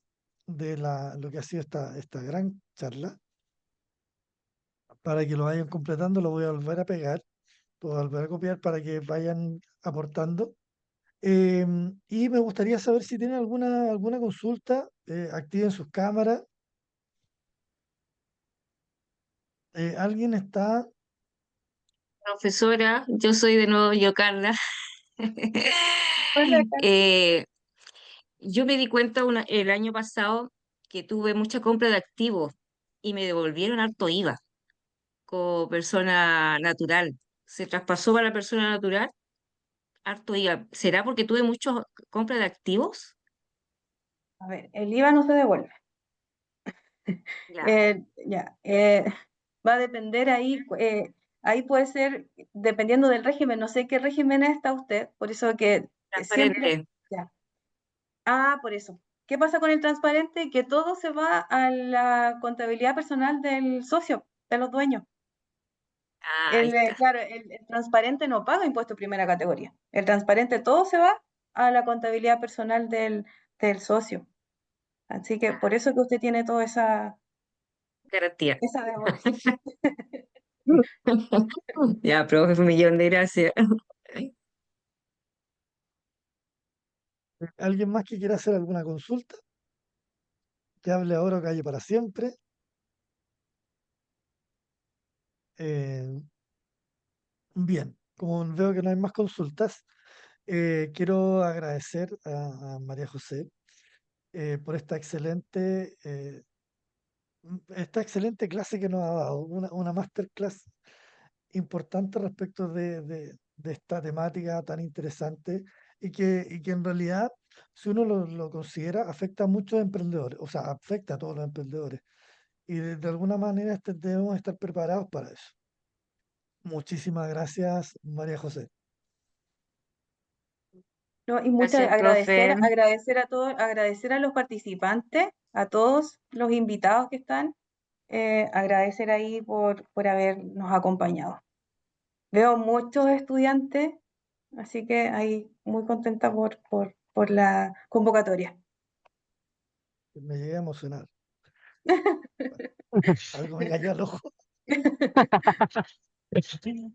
lo que ha sido esta gran charla. Para que lo vayan completando, lo voy a volver a pegar, lo voy a volver a copiar para que vayan aportando. Y me gustaría saber si tienen alguna consulta, activen sus cámaras. ¿Alguien está? Profesora, yo soy de nuevo yo, Carla. Hola, Eh, yo me di cuenta el año pasado que tuve mucha compra de activos y me devolvieron harto IVA como persona natural. Se traspasó para la persona natural harto IVA. ¿Será porque tuve mucha compra de activos? a ver, el IVA no se devuelve. Ya, Ya, va a depender ahí, ahí puede ser, dependiendo del régimen, no sé qué régimen está usted, por eso que siempre, transparente. ya. Ah, por eso. ¿Qué pasa con el transparente? Que todo se va a la contabilidad personal del socio, de los dueños. Ah, ahí está. Claro, el transparente no paga impuesto de primera categoría. El transparente todo se va a la contabilidad personal del socio. Así que por eso que usted tiene toda Garantía. esa devolución. Ya, profe, un millón de gracias. ¿Alguien más que quiera hacer alguna consulta? Que hable ahora o calle para siempre. Eh, Bien, como veo que no hay más consultas, quiero agradecer a María José por esta excelente clase que nos ha dado, una masterclass importante respecto de esta temática tan interesante y que en realidad, si uno lo considera, afecta a muchos emprendedores, o sea, afecta a todos los emprendedores. Y de alguna manera debemos estar preparados para eso. Muchísimas gracias, María José. No, y muchas Gracias, profe. agradecer a todos, agradecer a los participantes, a todos los invitados que están, agradecer ahí por habernos acompañado. Veo muchos estudiantes, así que ahí muy contenta por la convocatoria. Me llegué a emocionar. Algo me cayó al ojo.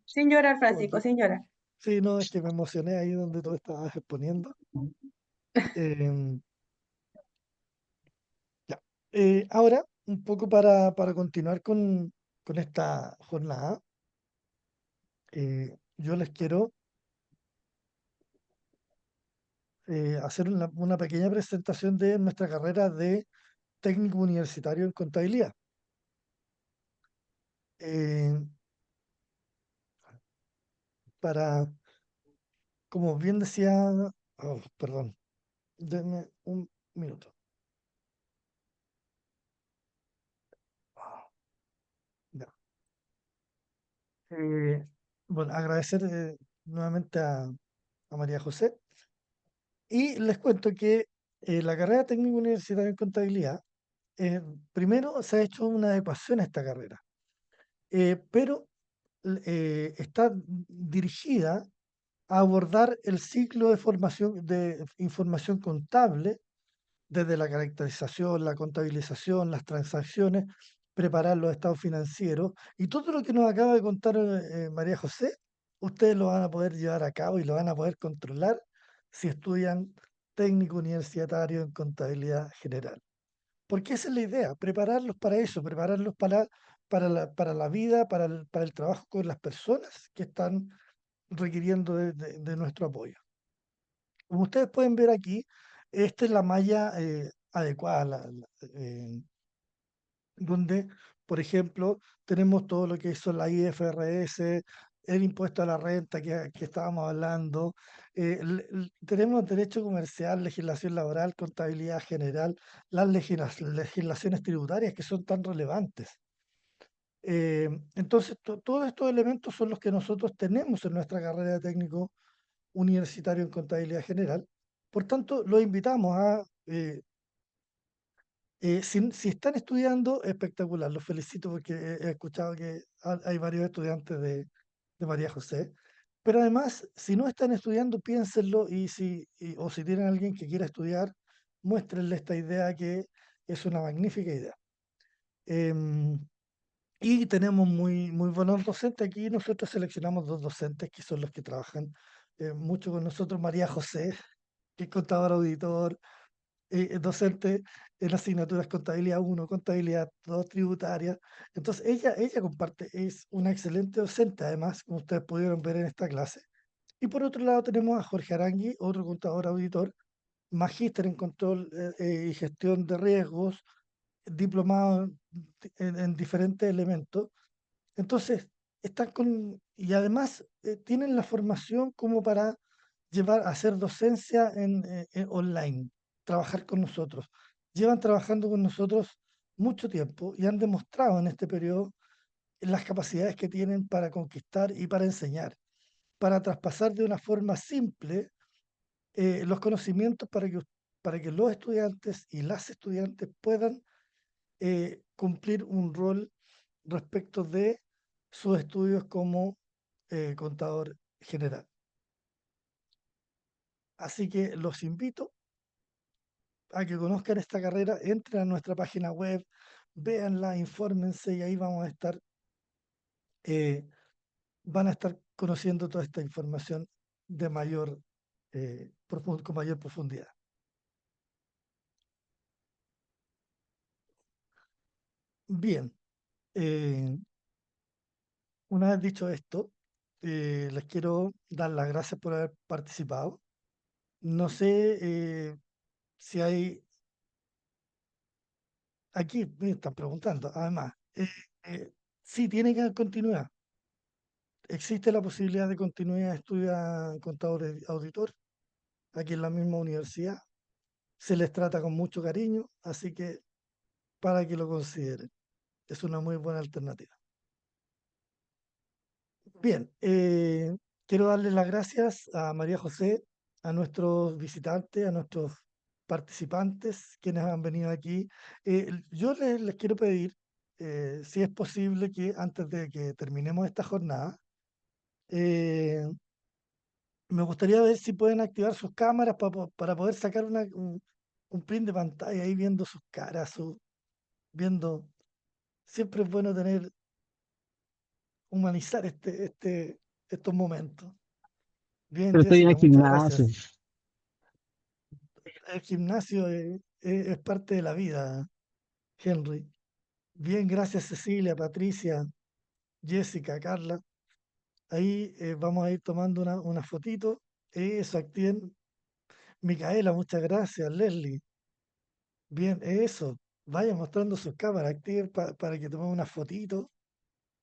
Sin llorar, Francisco, Ok. sin llorar. Sí, no, es que me emocioné ahí donde tú estabas exponiendo. Em, ya. Ahora, un poco para continuar con esta jornada. Yo les quiero hacer una pequeña presentación de nuestra carrera de técnico universitario en contabilidad. Eh, para, como bien decía, oh, perdón, denme un minuto. Ya. Bueno, agradecer nuevamente a María José y les cuento que la carrera técnico universitario en contabilidad, primero se ha hecho una adecuación a esta carrera, pero está dirigida a abordar el ciclo de formación de información contable, desde la caracterización, la contabilización, las transacciones, preparar los estados financieros y todo lo que nos acaba de contar María José, ustedes lo van a poder llevar a cabo y lo van a poder controlar si estudian técnico universitario en contabilidad general. Porque esa es la idea, prepararlos para eso, prepararlos para la vida, para el trabajo con las personas que están requiriendo de nuestro apoyo. Como ustedes pueden ver aquí, esta es la malla adecuada, donde, por ejemplo, tenemos todo lo que son la IFRS, el impuesto a la renta que estábamos hablando, tenemos derecho comercial, legislación laboral, contabilidad general, las legislaciones tributarias que son tan relevantes. Entonces, todos estos elementos son los que nosotros tenemos en nuestra carrera de técnico universitario en contabilidad general. Por tanto, los invitamos a, si están estudiando, espectacular, los felicito porque he escuchado que hay varios estudiantes de María José, pero además, si no están estudiando, piénsenlo o si tienen alguien que quiera estudiar, muéstrenle esta idea que es una magnífica idea. Em, y tenemos muy buenos docentes. Aquí nosotros seleccionamos dos docentes que son los que trabajan mucho con nosotros. María José, que es contador auditor, docente en asignaturas contabilidad 1, contabilidad 2, tributaria. Entonces, ella comparte, es una excelente docente, además, como ustedes pudieron ver en esta clase. Y por otro lado tenemos a Jorge Arangui, otro contador auditor, magíster en control y gestión de riesgos, diplomado en diferentes elementos. Entonces, y además tienen la formación como para llevar a hacer docencia en online, trabajar con nosotros. Llevan trabajando con nosotros mucho tiempo y han demostrado en este periodo las capacidades que tienen para conquistar y para enseñar, para traspasar de una forma simple los conocimientos para que los estudiantes y las estudiantes puedan cumplir un rol respecto de sus estudios como contador general. Así que los invito a que conozcan esta carrera, entren a nuestra página web, véanla, infórmense y ahí eh, van a estar conociendo toda esta información de con mayor profundidad. Bien, eh, una vez dicho esto, les quiero dar las gracias por haber participado. No sé si hay, aquí me están preguntando, además, sí tiene que haber continuidad. Existe la posibilidad de continuidad de estudio a contador auditor aquí en la misma universidad. Se les trata con mucho cariño, así que para que lo consideren. Es una muy buena alternativa. Bien, quiero darle las gracias a María José, a nuestros visitantes, a nuestros participantes, quienes han venido aquí. Yo les quiero pedir, si es posible, que antes de que terminemos esta jornada, eh, me gustaría ver si pueden activar sus cámaras para poder sacar un print de pantalla ahí viendo sus caras, viendo. Siempre es bueno humanizar estos momentos. Bien, Pero estoy en Jessica, el muchas gimnasio. gracias. El gimnasio es parte de la vida, Henry. Bien, gracias Cecilia, Patricia, Jessica, Carla. Ahí vamos a ir tomando una fotito. Eso, activen. Micaela, muchas gracias. Leslie, bien, eso. Vayan mostrando sus cámaras, activen para que tomemos una fotito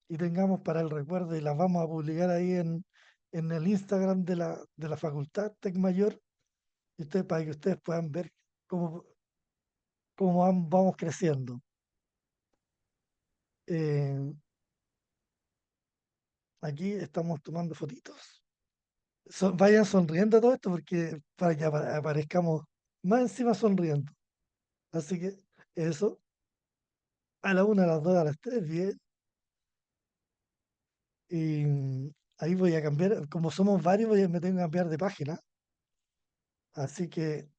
y tengamos para el recuerdo y las vamos a publicar ahí en el Instagram de la Facultad Tecmayor y ustedes, para que ustedes puedan ver cómo, vamos creciendo. Eh, Aquí estamos tomando fotitos. Vayan sonriendo a todo esto porque para que aparezcamos más encima sonriendo. Así que eso, a la una, a las dos, a las tres, bien. Y ahí voy a cambiar, como somos varios, me tengo que cambiar de página. Así que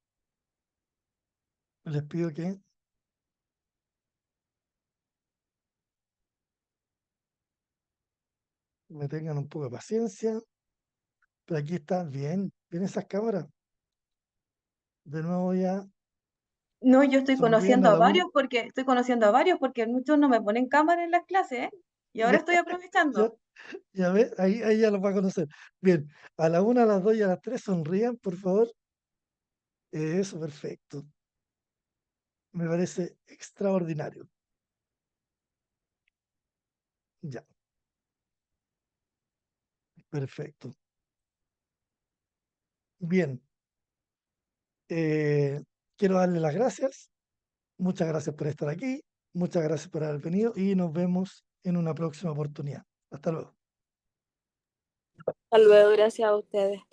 les pido que me tengan un poco de paciencia. Pero aquí está, bien, bien esas cámaras. De nuevo ya No, yo estoy sonriendo conociendo a a la una. varios porque muchos no me ponen cámara en las clases, ¿eh? Y ahora estoy Ya, aprovechando. ya ve, ahí ya los va a conocer. Bien, a la una, a las dos y a las tres sonrían, por favor. Eso, perfecto. Me parece extraordinario. Ya, perfecto. Bien, eh, quiero darle las gracias. Muchas gracias por estar aquí. Muchas gracias por haber venido y nos vemos en una próxima oportunidad. Hasta luego. Hasta luego, gracias a ustedes.